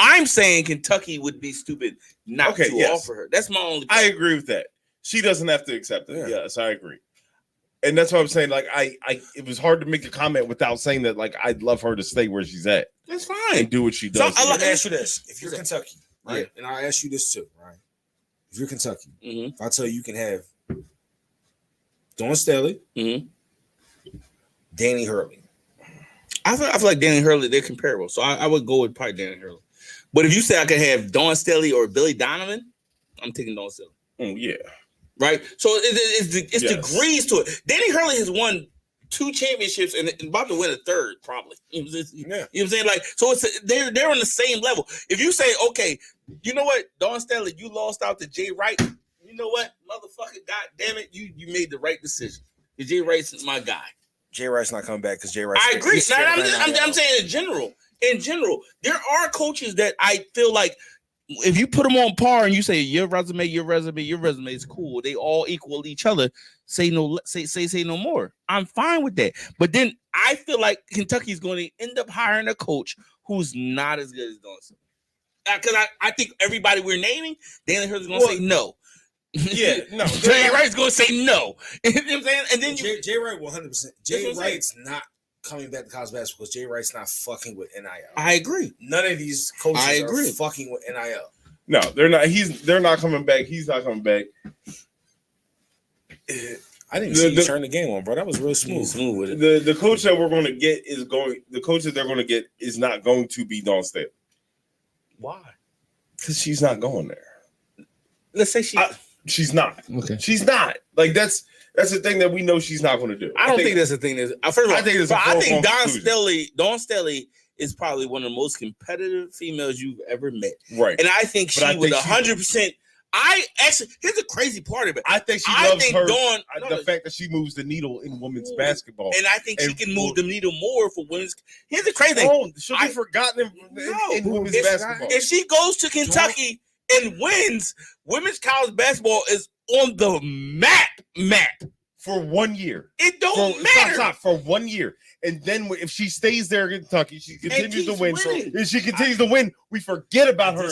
I'm saying Kentucky would be stupid not to offer her. That's my only point. I agree with that. She doesn't have to accept it. Yes, I agree. And that's what I'm saying. Like, it was hard to make a comment without saying that. Like, I'd love her to stay where she's at. That's fine. And do what she does. So, I'll ask you this: if you're Kentucky, right? And I'll ask you this too, right? If you're Kentucky, if I tell you can have Dawn Staley, Danny Hurley. I feel like Danny Hurley, they're comparable. So I would go with probably Danny Hurley. But if you say I could have Dawn Staley or Billy Donovan, I'm taking Dawn Staley. Yeah. Right? So it's degrees to it. Danny Hurley has won 2 championships and about to win a 3rd, probably. You know what I'm saying? Like, so they're on the same level. If you say, okay, you know what, Dawn Staley, you lost out to Jay Wright. You know what, motherfucker, god damn it, you made the right decision. Jay Wright's my guy. Jay Wright's not coming back because Jay Wright. I agree. I'm saying in general. In general, there are coaches that I feel like if you put them on par and you say your resume is cool, they all equal each other. Say no more. I'm fine with that. But then I feel like Kentucky's going to end up hiring a coach who's not as good as Dawn Staley. Because I think everybody we're naming, Danny Hurley's going to say no. Yeah, no. Jay Wright's going to say no. You know what I'm saying? And then Jay Wright 100%. Jay Wright's not coming back to college basketball because Jay Wright's not fucking with NIL. I agre. None of these coaches are fucking with NIL. No, they're not. They're not coming back. He's not coming back. I didn't see you turn the game on, bro. That was real smooth with it. The coach that we're going to get is going. The coach that they're going to get is not going to be Dawn Staley. Why? Because she's not going there. Let's say she's not. Okay. She's not. Like that's the thing that we know she's not going to do. I don't think that's the thing. First of all, I think Dawn Staley is probably one of the most competitive females you've ever met. Right. And I think she would 100%. Here's the crazy part of it. I think Dawn, the fact that she moves the needle in women's basketball. And I think she can move the needle more for women's. Here's the crazy thing. She'll be forgotten in women's basketball. If she goes to Kentucky and wins, women's college basketball is on the map for 1 year. It don't matter. Stop, for 1 year. And then if she stays there in Kentucky, she continues to win. If she continues to win, we forget about her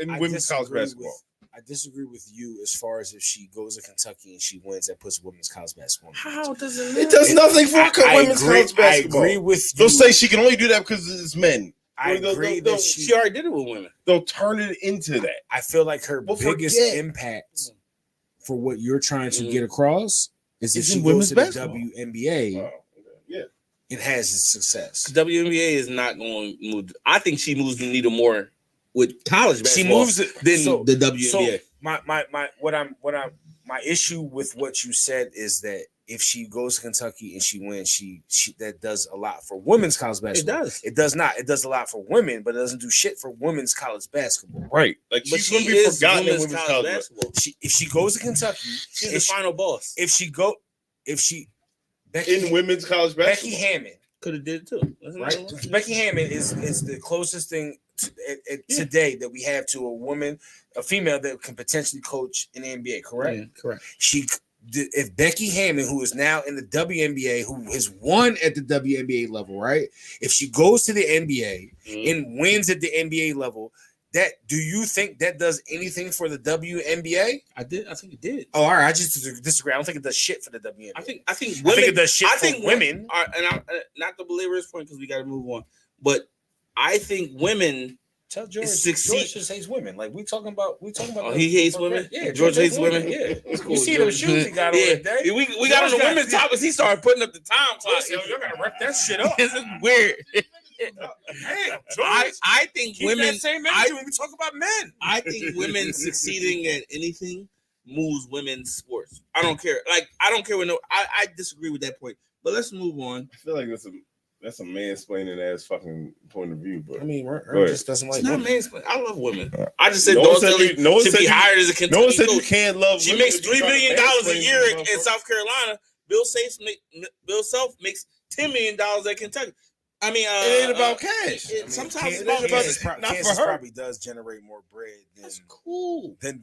in women's college basketball. I disagree with you as far as if she goes to Kentucky and she wins, that puts women's college basketball. How does it? It does nothing for women's college basketball. I agree with you. They'll say she can only do that because it's men. I agree that she already did it with women. They'll turn it into that. I feel like her biggest impact for what you're trying to get across is if she goes to the WNBA. Yeah, it has its success. WNBA is not going to move. I think she moves the needle more with college basketball. She moves it than the WNBA. So my issue with what you said is that if she goes to Kentucky and she wins, she that does a lot for women's college basketball. It does. It does not. It does a lot for women, but it doesn't do shit for women's college basketball. Right. Like but she's she going to be forgotten in women's college basketball. If she goes to Kentucky, she's the final boss. In women's college basketball, Becky Hammond could have did it too. Right. Becky Hammond is the closest thing today that we have to a woman, a female that can potentially coach in the NBA. Correct. Yeah, correct. If Becky Hammond, who is now in the WNBA, who has won at the WNBA level, right? If she goes to the NBA and wins at the NBA level, do you think that does anything for the WNBA? I think it did. Oh, all right. I just disagree. I don't think it does shit for the WNBA. I think it does shit for women. And not to belabor his point because we got to move on. But I think women. Tell George. George just hates women. Like we talking about. Oh, he hates women. Yeah, George hates women. Yeah, cool. You see those shoes he got on today? We got on the women's topics. He started putting up the time clock. Y'all gotta rep that shit up. This is weird. Damn, I think keep women. That same energy when we talk about men. I think women succeeding at anything moves women's sports. I don't care. Like I don't care when I disagree with that point. But let's move on. I feel like that's a mansplaining ass fucking point of view, but I mean, Ern just doesn't like women. Mansplaining. I love women. I just said no should be hired as a Kentucky No one said coach. you can't love. She makes $3 million a year in South Carolina. Bill Self makes $10 million at Kentucky. I mean, it ain't about cash. Sometimes it's about Kansas not for her. Probably does generate more bread. That's cool. To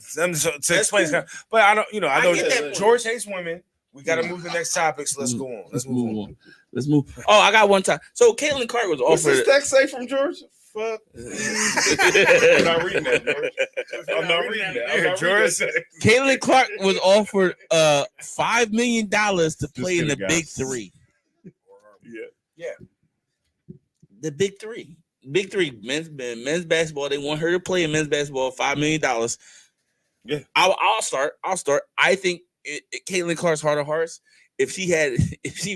explain, cool. But I don't. I know George hates women. We got to move to the next topic. So let's go on. Let's move on. Let's move. Oh, I got one time. So Caitlyn Clark was offered. What's this text say from George? Fuck. I'm not reading that, George. I'm not reading that. George. Caitlyn Clark was offered $5 million to play in the Big Three. Yeah. The Big Three. Big Three. Men's basketball. They want her to play in men's basketball. $5 million. Yeah. I'll start. I think Caitlyn Clark's heart of hearts. If she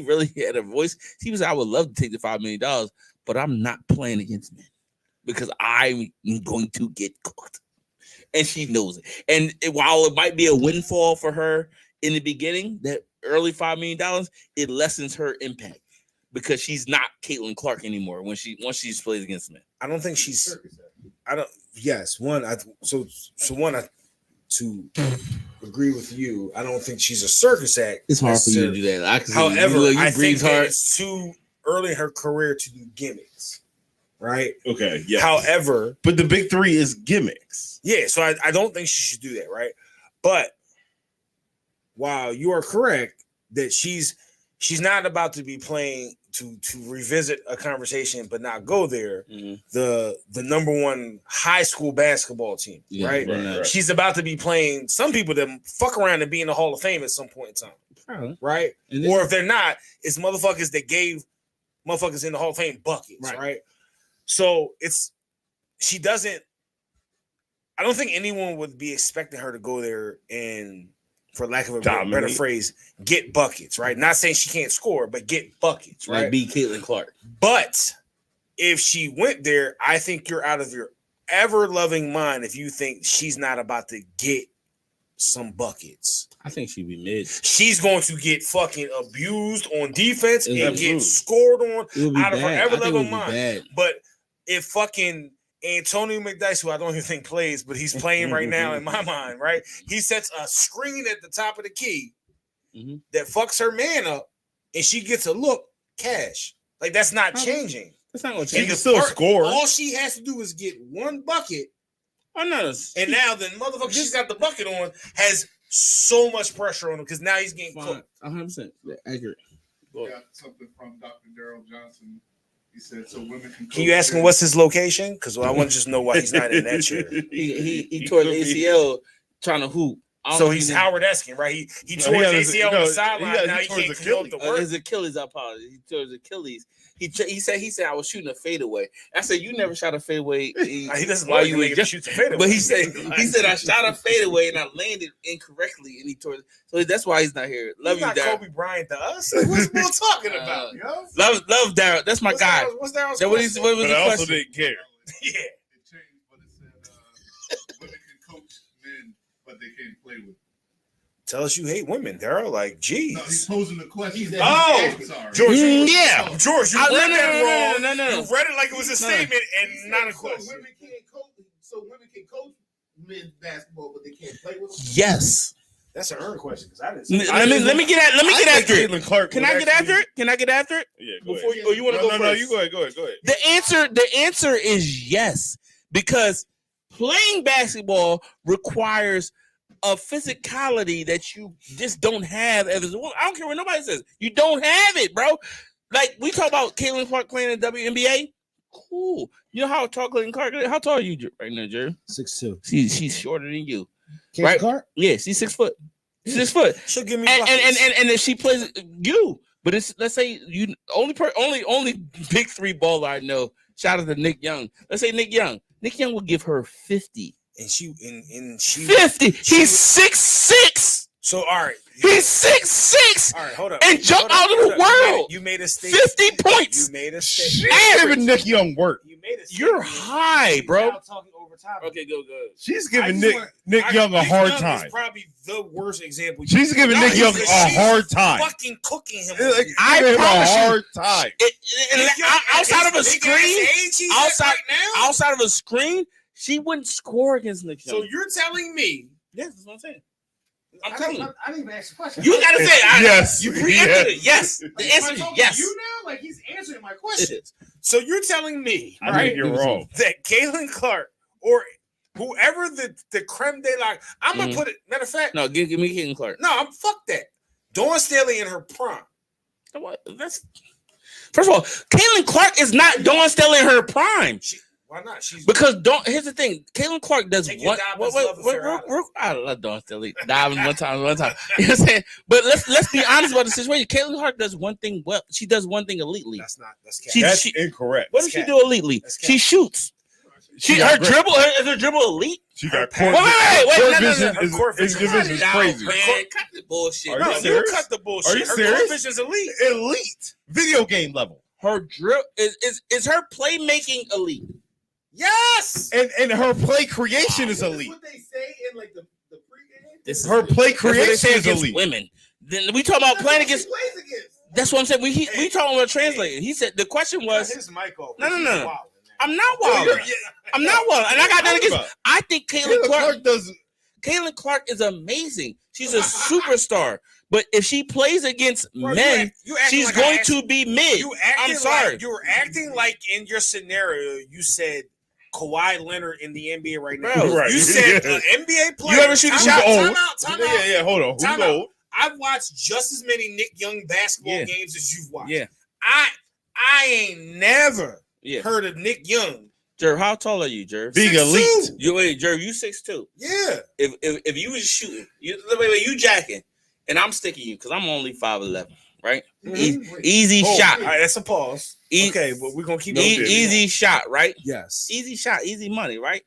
really had a voice, she was. I would love to take the $5 million, but I'm not playing against men because I'm going to get cooked, and she knows it. And while it might be a windfall for her in the beginning, that early $5 million, it lessens her impact because she's not Caitlyn Clark anymore once she plays against men. I don't think she's. To agree with you, I don't think she's a circus act. It's hard for you to do that. However, I think that it's too early in her career to do gimmicks, right? Okay, yeah. However, but the Big Three is gimmicks. Yeah, so I don't think she should do that, right? But while you are correct that she's not about to be playing to revisit a conversation but not go there, the number one high school basketball team, right? She's about to be playing some people that fuck around and be in the Hall of Fame at some point in time, right? Or if they're not, it's motherfuckers that gave motherfuckers in the Hall of Fame buckets, right? So I don't think anyone would be expecting her to go there and, for lack of a better phrase, get buckets, right? Not saying she can't score, but get buckets, right? Like be Caitlyn Clark. But if she went there, I think you're out of your ever-loving mind if you think she's not about to get some buckets. I think she'd be mid. She's going to get fucking abused on defense and get scored on out of her ever-loving mind. But if fucking Antonio McDyess, who I don't even think plays, but he's playing right now in my mind, right? He sets a screen at the top of the key that fucks her man up, and she gets a look, cash. Like, that's not changing. That's not going to change. She can still score. All she has to do is get one bucket. Oh, no. And now the motherfucker she's got the bucket on has so much pressure on him because now he's getting cooked. 100% accurate. We got something from Dr. Daryl Johnson. He said, so women Can you ask him what's his location? Because I want to just know why he's not in that chair. He tore the ACL trying to hoop. So he's Howard Eskin, right? He tore his ACL on the sideline. Now he can't come up to work. His Achilles, I apologize. He tore his Achilles. He said I was shooting a fadeaway. I said you never shot a fadeaway. He doesn't like you just shoots a fadeaway. But he said I shot a fadeaway and I landed incorrectly and he tore it. So that's why he's not here. Love you, Darryl. Kobe Bryant to us. Like, what's Bill talking about? Yo? Love Darryl. That's my guy. What's Darryl's What was But the I also question? didn't care. Yeah. It changed, but it said women can coach men, but they can't play with. Tell us you hate women, Daryl. Like, geez. No, he's posing the question. Oh, sorry. George, Yeah. George, you read that wrong. No. You read it like it was a statement and not a question. So women can coach men's basketball, but they can't play with them. Yes. That's an earned question because I didn't. Let me get after it. Caitlyn Clark. Can I get after it? Can I get after it? Yeah. Go Before ahead. you, or you want to go first? No. You go ahead. Go ahead. The answer is yes, because playing basketball requires a physicality that you just don't have as a woman. I don't care what nobody says. You don't have it, bro. Like we talk about Caitlyn Clark playing in the WNBA. Cool. You know how tall Caitlyn Clark is? How tall are you right now, Jerry? 6'2". She's shorter than you. Caitlyn Right? Clark? Yeah, she's 6 foot. 6 foot. She'll give me And if she plays you, but it's let's say you only big three baller I know. Shout out to Nick Young. Let's say Nick Young. Nick Young will give her 50. And she 50. He's 6'6". So all right. He's 6'6". All right, hold up. And jump out of the world. You made a statement. 50 points. You made a She's statement. giving Nick Young work. You made a statement. You're high, bro. Now talking over top. Okay, go. She's giving Nick Young a hard time. Is probably the worst example. She's giving Nick Young a hard time. Fucking cooking him. I Giving him promise a you. hard time. Outside of a screen, outside now. outside of a screen, she wouldn't score against Nick Young. So you're telling me? Yes, that's what I'm saying. I'm telling you. I didn't even ask the question. You gotta say Yes. You preempted it. Yes. The answer is yes. You now, like he's answering my It question. is. So you're telling me, I right? think you're wrong. That Caitlyn Clark or whoever the creme de la, I'm gonna put it. Matter of fact, No, give me Caitlyn Clark. no, I'm fuck that. Dawn Staley in her prime. What? That's first of all, Caitlyn Clark is not Dawn Staley in her prime. Why not? She's Because here's the thing, Caitlyn Clark does Take your Dobbins love affair out of it. I love Dawn Staley. Dobbins one time. You know what I'm saying? But let's be honest about the situation. Caitlyn Clark does one thing well. She does one thing elitely. that's cat. That's incorrect. What does she do elitely? That's She cat. shoots. Her dribble is her dribble elite. She got Wait, court no. vision. Her court His vision division is Down, crazy. Man, cut the bullshit. Are No, you you serious? cut the bullshit. Are you Her serious? court vision's elite. Elite video game level. Her dribble is her playmaking elite. Yes. And her play creation is elite. What they say in like the pregame? This is Her play that's what they creation say is against elite. women. Then we talking about playing against. Plays against. That's what I'm saying. We talking about translating. He said the question was, His mic off. No. He's wilding, man. I'm not wild. I'm not wild, and I got nothing against. I think Caitlyn Clark. Caitlyn Clark is amazing. She's a superstar. But if she plays against Bro, men, you acting she's like going I asked to be mid. You acting I'm sorry. Like, you were acting like in your scenario, you said Kawhi Leonard in the NBA right now. Bro, right. You said Yeah. an NBA player. You ever shoot a shot? Time out. Yeah. Hold on. Who's Time out. old? I've watched just as many Nick Young basketball Yeah. games as you've watched. Yeah. I ain't never Yeah. heard of Nick Young. Jerv, how tall are you, Jerv? Being 6'2". elite. You wait, Jerv, you 6'2". Yeah. If you was shooting, wait, you jacking, and I'm sticking you because I'm only 5'11", right? Easy Oh, shot. All right, that's a pause. Okay, but we're gonna keep Easy shot, right? Yes. Easy shot, easy money, right?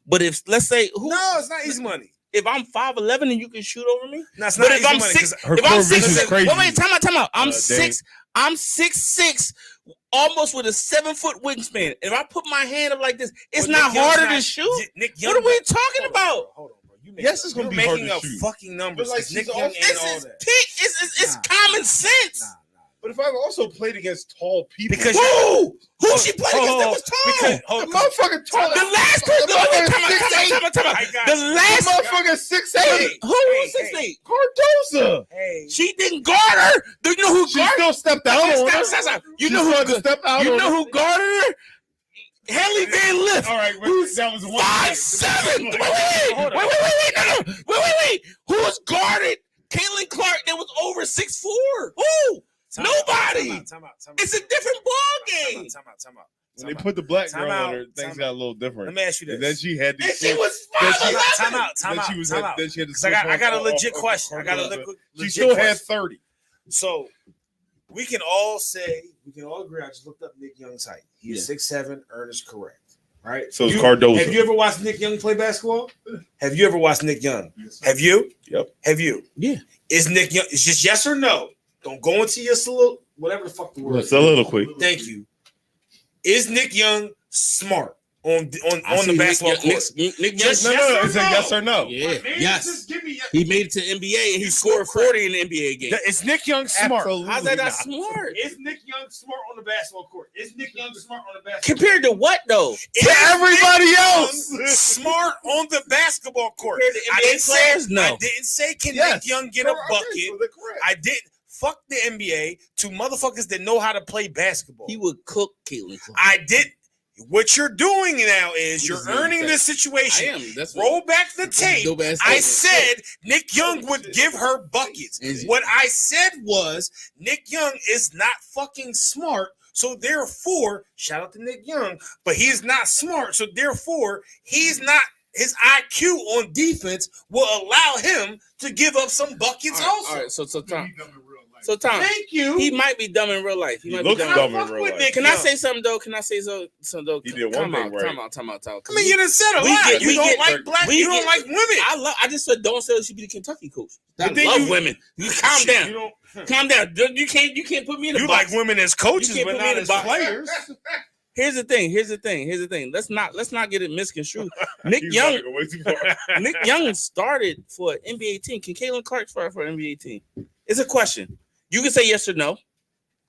But if let's say No, it's not easy money. if I'm 5'11" and you can shoot over me, No, it's but not if easy I'm money, six, 'cause Her if I'm core vision 6, is crazy. wait, time out. I'm Dang. 6. I'm 6'6", almost with a 7-foot wingspan. If I put my hand up like this, it's But not Nick Young's harder to not- shoot. Nick Young, What are we talking about? Hold on, bro. Yes, it's gonna you're be hard making to up shoot. fucking numbers. But, like, 'cause Nick she's Young also- ain't This all is that. it's Nah. common sense. Nah. But if I've also played against tall people, Because Who she played against that was tall? Because, the motherfucking tall. The last person, the motherfucker time out. I got The you. last motherfucker 6'8". who was Hey, 6'8"? Cardoza. Hey, She didn't guard her. Do you know who She guarded still stepped out on her. Stop. You She know still had who to step out you on know her. who guarded her? Haley Van Lift. All right, Who's that was 5'7". Wait. Who's guarded Caitlyn Clark that was over 6'4"? Who? Nobody. Time out. It's a different ball game. Time out. When they put the black Time girl out. on her, things got a little different. Let me ask you this. And then she had And these. she was Then she- 5'11". Time out. Then she had Because I got a legit question. She still had 30. So we can all agree. I just looked up Nick Young's height. He's 6'7", Ernest correct. Right? So it's Cardozo. Have you ever watched Nick Young play basketball? Have you ever watched Nick Young? Have you? Yep. Have you? Yeah. Is Nick Young? It's just yes or no. Don't go into your whatever the fuck the word. Soliloquy. Thank you. Is Nick Young smart on the basketball court? Nick Young. Just No, yes or it's a no? yes or no. Yeah. Man, Yes. just give me He made it to NBA and he scored 40 in the NBA game. Is Nick Young smart? Absolutely How's that not not. smart? Is Nick Young smart on the basketball court? Is Nick Young smart on the basketball Compared to what though? To everybody else. Smart on the basketball court. Compared to I NBA didn't players? say, No. I didn't say can Yes. Nick Young get a Correct. bucket. Correct. I didn't. Fuck the NBA to motherfuckers that know how to play basketball. He would cook Caitlyn Clark. I did. What you're doing now is You you're just earning said- this situation. I am. That's Roll back the tape. dope-ass I statement. said Nick Young would give her buckets. Is he? What I said was Nick Young is not fucking smart. So therefore, shout out to Nick Young, but he's not smart. So therefore, his IQ on defense will allow him to give up some buckets also. All right. So Tom. Dumb in real life. So Tom. Thank you. He might be dumb in real life. He He might looks be dumb. dumb Fuck in real with life. Nick Can I Young. say something though? Something though? He did one Time thing out, right. Time out. I mean, you done said a We lot. get- You we don't get- like black. we You don't get- like women. I just said don't say she be the Kentucky coach. I But then love you- women. You calm down. You don't. Calm down. You can't put me in the You box. like women as coaches, You can't but put me in not the as box. players. Here's the thing. Let's not get it misconstrued. Nick He's Young. about to go way too far. Nick Young started for an NBA team. Can Caitlyn Clark start for an NBA team? It's a question. You can say yes or no.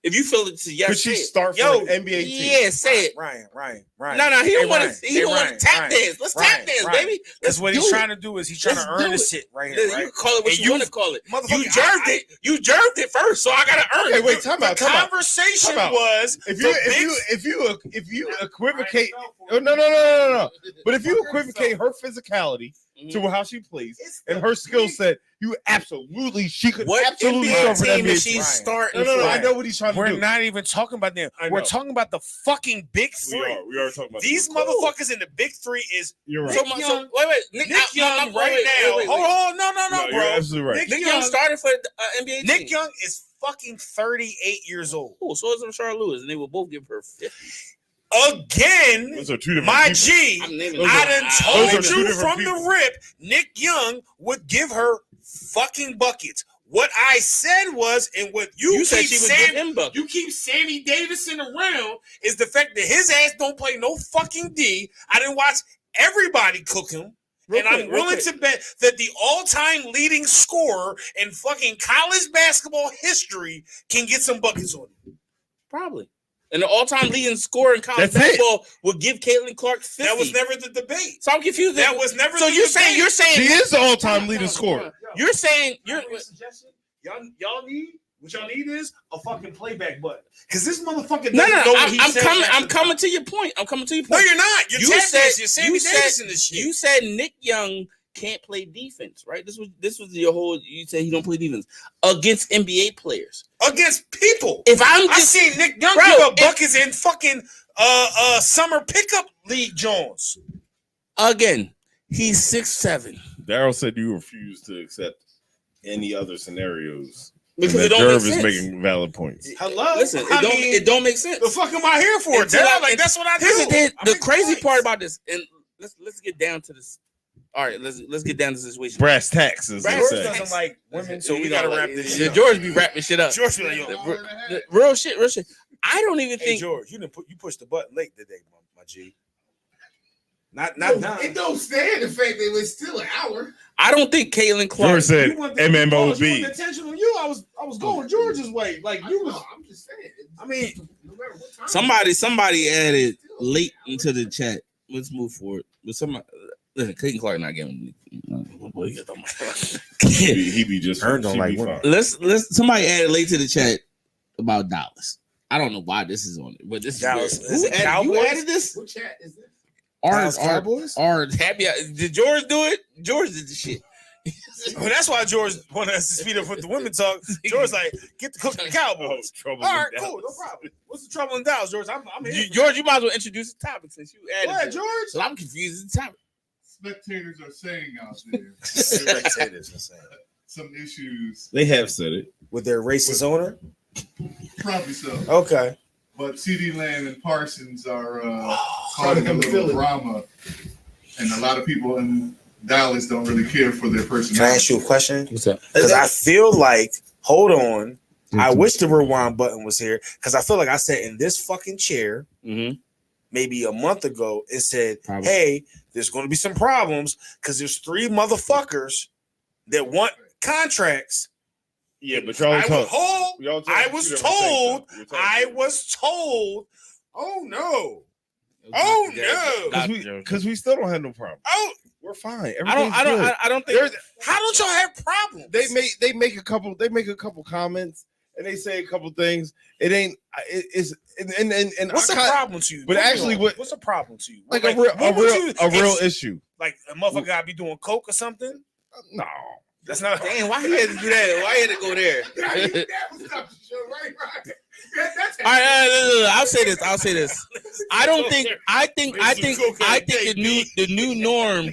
If you feel it's a yes, Could she say it. start for Yo, an NBA team? Yeah, say it. Ryan. No, he don't want Ryan. to. He don't want Ryan, to tap Ryan, dance. Let's Ryan, tap dance, Ryan. baby. Because what do he's it. trying to do is he's trying Let's to earn do this it. shit right You here, right? can call it what And you want to call it. Motherfucker, You germed it. You germed it first, so I gotta earn it. Wait, time out. The conversation Time out. was If you equivocate, no. But if you equivocate her physicality to how she plays and her skill set, she could What absolutely NBA start for the team NBA is team. she Ryan. starting? No. for? I know what he's trying to we're do. not even talking about them. I We're know. talking about the fucking big three. We are talking about These this. motherfuckers in the big three is You're right. So, Nick so Young- wait. Nick Young right now. wait. Hold on, no, No, bro. you're absolutely right. Nick Young started for NBA team. Nick Young is fucking 38 years old. Cool. So is Rashard Lewis, and they will both give her 50. Again, Those are two different my people. G, I'm naming I them. done those told are two you different from people. the rip, Nick Young would give her fucking buckets. What I said was, and what You said keep she would saying, give him buckets. you keep Sammy Davison around is the fact that his ass don't play no fucking D. I didn't watch everybody cook him. Real And quick, I'm real willing quick. to bet that the all-time leading scorer in fucking college basketball history can get some buckets on him. Probably. And the all-time leading scorer in college That's it. basketball would give Caitlyn Clark 50. That was never the debate. So I'm confused. That was never So the you're debate. saying She is the all-time leading scorer. you're saying you're suggestion. Y'all need what y'all need is a fucking playback button. Because this motherfucker doesn't no. know what he I'm said coming. half I'm the coming time. to your point. I'm coming to your No, point. you're not. You're tap dancing. You're Sammy Davison this shit. You said Nick Young can't play defense, right? This was your whole. You said he don't play defense against NBA players. Against people. If I'm I just seen Nick Young Bro, give up if- buckets in fucking summer pickup league Jones. again, he's 6'7". Daryl said you refuse to accept any other scenarios. Because And it that don't Jerv make is sense. making valid points. Hello. Listen, I mean, it don't make sense. the fuck am I here for? Until Daryl? I- Like that's what I do. Here's the thing, I the make crazy points. part about this, and let's get down to this. All right, let's get down to the situation. Brass tacks, as they Brass George say. tacks. doesn't like women, so You we know, gotta like, wrap this yeah, shit up. George be wrapping shit up. George be like, yo, The real shit. I don't even hey think. George, you pushed the button late today, my G. Not It don't stand the fact that it's still an hour. I don't think Caitlyn Clark. George said You want the MMOB. attention on you. I was going George's way. Like you was. I'm just saying. I mean, No matter what time. Somebody added late into the chat. Let's move forward. But somebody, listen, Caitlyn Clark not giving me. He be just Ern don't like she be women. fine. Let's somebody added late to the chat about Dallas. I don't know why this is on it, but this is Dallas- weird. is it You Cowboys? added this? What chat is this? Dallas Cowboys? Happy. Did George do it? George did the shit. Well, that's why George wanted us to speed up with the women talk. George like, get the cook the Cowboys. Trouble All in right, Dallas. cool, no problem. What's the trouble in Dallas, George? I'm here. George, you might as well introduce the topic since you added Go ahead, it. George. So I'm confused with the topic. Spectators are saying out there Spectators are saying. some issues. They have said it. With their racist owner? Probably so. Okay. But CD Lamb and Parsons are Trying causing to a come to little Philly. drama, and a lot of people in Dallas don't really care for their personality. Can I ask you a question? What's up? Because I feel like, hold on. I wish the rewind button was here because I feel like I sat in this fucking chair Mm-hmm. maybe a month ago and said, Probably. hey, there's going to be some problems because there's 3 motherfuckers that want contracts. Yeah, but y'all I was talk. told, Y'all talk I was two different told, things, though. I was told, oh no, oh no, because we still don't have no problem. oh, We're fine. I don't think. There's- how don't y'all have problems? they make a couple comments and they say a couple things. It ain't it's and What's I the kinda- problem to you? but Put me actually on. what- what's the problem to you? like What a would you- real it's- issue. Like a motherfucker gotta be doing coke or something. No, That's not. Damn, why he had to do that? Why he had to go there? That was not the show, right? That's All right, look, I'll say this. I don't think. I think the new norm.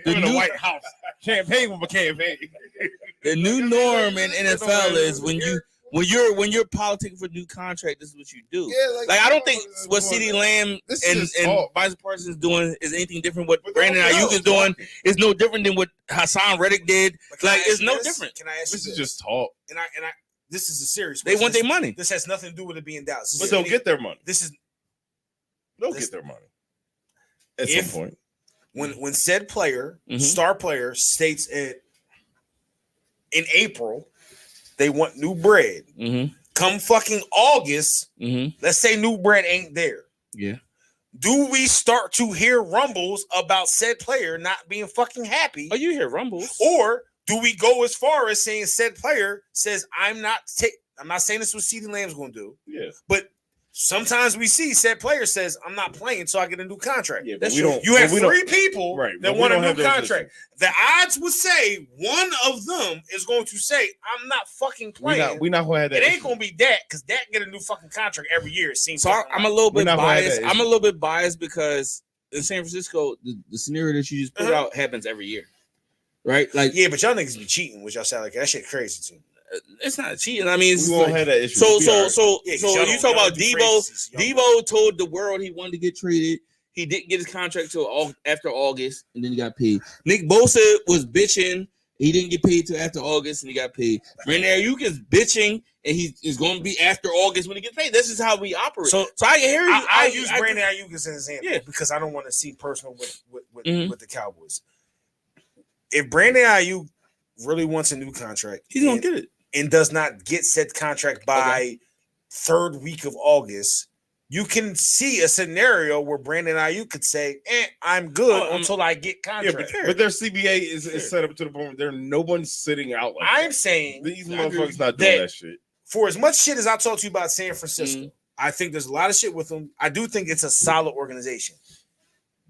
The in the new White House, champagne with a campaign. the new norm in NFL is when you're politicking for a new contract. This is what you do. Yeah, Like I don't think what CeeDee Lamb This is and talk. Vice Parsons doing is anything different. What But Brandon no, Ayuk is doing is no different than what Hassan Reddick did. But can I Like ask it's you no this? different. Can I ask This you is this? just talk, And I this is a serious. They want their money. This has nothing to do with it being Dallas. This but is they'll any- get their money. This is They'll this- get their money at If- some point. when said player, Mhm. star player, states it in April, they want new bread. Mm-hmm. Come fucking August, Mm-hmm. let's say new bread ain't there. Yeah. Do we start to hear rumbles about said player not being fucking happy? Oh, you hear rumbles? Or do we go as far as saying said player says, I'm not saying this is what CeeDee Lamb's going to do, Yeah, but sometimes we see said player says, I'm not playing, so I get a new contract. yeah. But That's we true. don't. You have but we don't- 3 people Right, that but we want a don't new have those contract. The odds would say one of them is going to say, I'm not fucking playing. We not gonna have that. It ain't issue. going to be Dak because Dak get a new fucking contract every year. It seems So fucking I'm a like. little We're bit not gonna have biased. that I'm a issue. little bit biased because in San Francisco, the scenario that you just put out happens every year, right? Like Yeah, but y'all niggas be cheating, which y'all sound like that shit crazy too. it's not cheating. I mean, it's We won't like, have that issue. so We'll be all right. Yeah, 'cause so y'all you don't- talk y'all about do free Debo. agencies, y'all Debo told the world he wanted to get traded. He didn't get his contract till after August, and then he got paid. Nick Bosa was bitching. He didn't get paid till after August, and he got paid. Brandon Ayuk is bitching, and he is going to be after August when he gets paid. This is how we operate. So, So I hear you. I use Brandon Ayuk as an example Yeah. because I don't want to see personal with Mhm. with the Cowboys. If Brandon Ayuk really wants a new contract, He's going to get it. and does not get said contract by 3rd week of August, you can see a scenario where Brandon Ayuk could say, I'm good Oh, until I get Yeah, contract. but their CBA is set up to the point where no one's sitting out like I'm that. saying These I agree. motherfuckers not doing That- that shit. for as much shit as I talked to you about San Francisco, Mhm. I think there's a lot of shit with them. I do think it's a solid organization.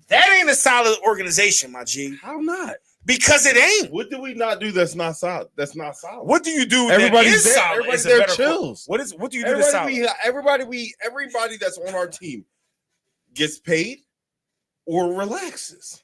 That ain't a solid organization, my G, How not? because it ain't. What do we not do that's not solid? That's not solid. What do you do? Everybody's that is there. solid? Everybody's Is a there better chills. What do you do that's solid? Everybody that's on our team gets paid or relaxes.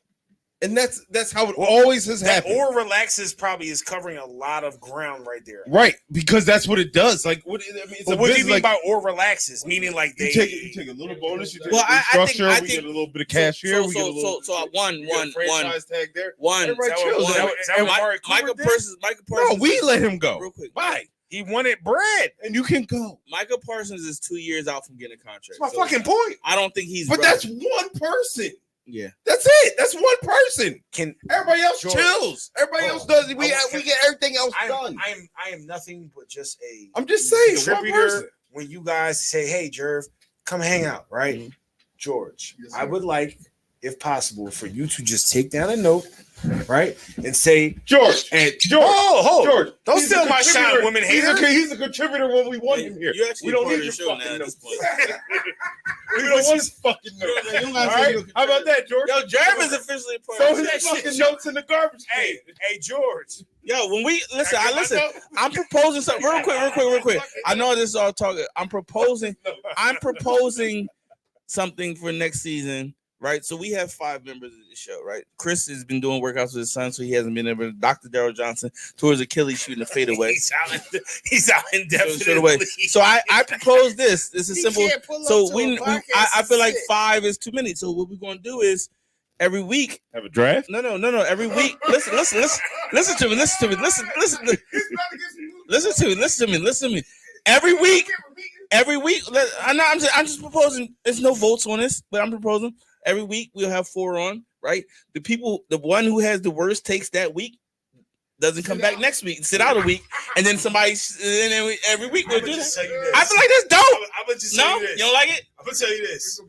And that's how it always has That happened. or relaxes probably is covering a lot of ground right there. Right, because that's what it does. Like what I mean, it's But a what do you business, mean like, by or relaxes? Meaning like you they take a little bonus, you take Well, a little structure, I we think- get a little bit of cash here, we get a little one we get a franchise tag there. one. Everybody Is that what- chills. is that what- is that what Amari Cooper Michael did? Parsons. No, we let him go. Real quick. Bye. he wanted bread. And you can go. Michael Parsons is 2 years out from getting a contract. That's my So fucking point. I don't think he's. But ready. that's one person. Yeah. That's it. That's one person. Can Everybody else George. Everybody Oh, else does. We okay. get everything else done. I am nothing but just a I'm just saying, one contributor. person. When you guys say, "Hey, Jerv, come hang out," right? Mhm. George, Yes, I sir. would like if possible, for you to just take down a note, right, and say, George, George, don't he's steal a my shine, contributor. women hater. He's a contributor when we want him here. You actually We don't part need of the your show now fucking at this notes. point. We don't want his fucking notes. All right, how about that, George? Yo, Jerv is officially a part Throw of the his show. fucking notes in the garbage. Hey, George. Yo, when we listen, Can I get my note? I'm proposing something real quick. I know this is all talking. I'm proposing something for next season, right? So we have 5 members of the show, right? Chris has been doing workouts with his son, so he hasn't been able to. Dr. Daryl Johnson towards Achilles shooting a fadeaway. He's out indefinitely. So I propose this. This is simple. can't pull up So to we a podcast I feel like and sit. 5 is too many. So what we're gonna do is every week. Have a draft? No. Every week. Listen to me. Listen to me. Every week. I'm just proposing. There's no votes on this, but I'm proposing every week we'll have 4 on. Right. The one who has the worst takes that week doesn't come back next week. Sit out a week, and then every week we'll do that. I feel like that's dope. I'm gonna just No, tell you this. you don't like it? I'm gonna tell you this.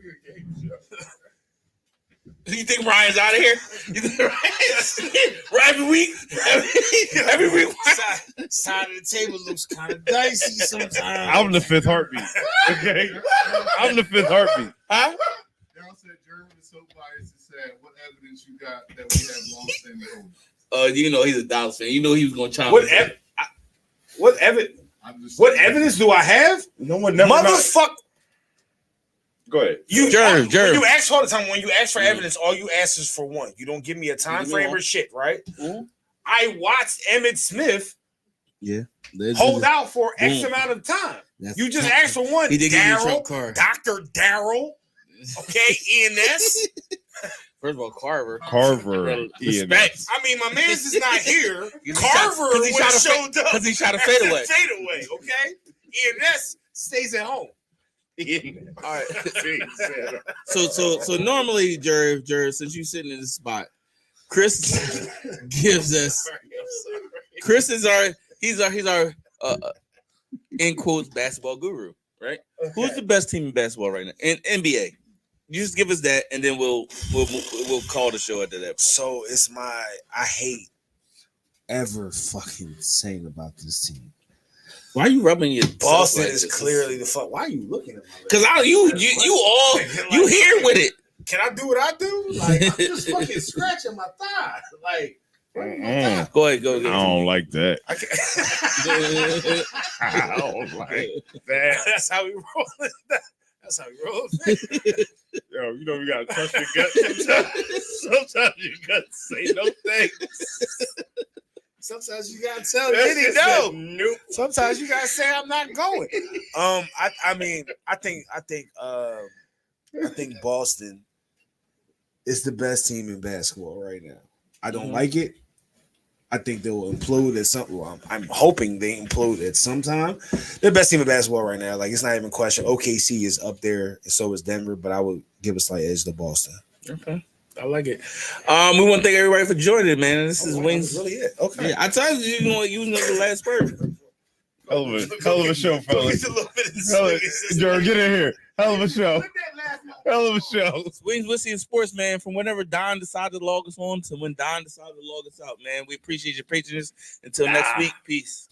You think Ryan's out of here? You think every week? Every week? Side of the table looks kind of dicey sometimes. I'm the 5th heartbeat. Okay, I'm the 5th heartbeat. Huh? Daryl said German is so biased. He said, "What evidence you got that we have long-standing holders?" You know he's a Dallas fan. You know he was going to chime. What evidence do I have? No one never. Motherfucker. Go ahead. Jerv. When you ask all the time, when you ask for evidence, all you ask is for one. You don't give me a time frame or shit, right? Mm-hmm. I watched Emmitt Smith Hold out for X amount of time. You just asked for one. He did give you a Daryl, trump card. Dr. Daryl, okay, ENS. First of all, Carver. Respect. I mean, my man's is not here. Carver Carver showed up because he shot a fadeaway. Fadeaway, okay? ENS stays at home. All right. So normally, Jerv, since you're sitting in this spot, Chris gives us. Chris is he's our in quotes basketball guru, right? Okay. Who's the best team in basketball right now in NBA? You just give us that, and then we'll call the show after that. So it's I hate ever fucking saying about this team. Why are you rubbing your Boston like is this? clearly the fuck. Why are you looking at me? Because you here with it. Can I do what I do? Like I'm just fucking scratching my thigh. Like go ahead. I don't like that. I don't like that. That's how we roll. That's how we roll. Yo, you know we gotta trust your gut sometimes. Sometimes your gut say no thanks. Sometimes you gotta tell Diddy no. Nope. Sometimes you gotta say I'm not going. I think Boston is the best team in basketball right now. I don't like it. I think they will implode at some. Well, I'm hoping they implode at some time. They're the best team in basketball right now. Like it's not even a question. OKC is up there, and so is Denver. But I would give a slight edge to Boston. Okay. I like it. We want to thank everybody for joining, man. This is Wings. Really it. Okay. Yeah, I told you you know the last word. Hell of a show, fellas. Jerry, get in here. Hell of a show. Hell of a show. Wings, Whiskey, and Sports, man. From whenever Don decided to log us on to when Don decided to log us out, man. We appreciate your patience. Until next week, peace.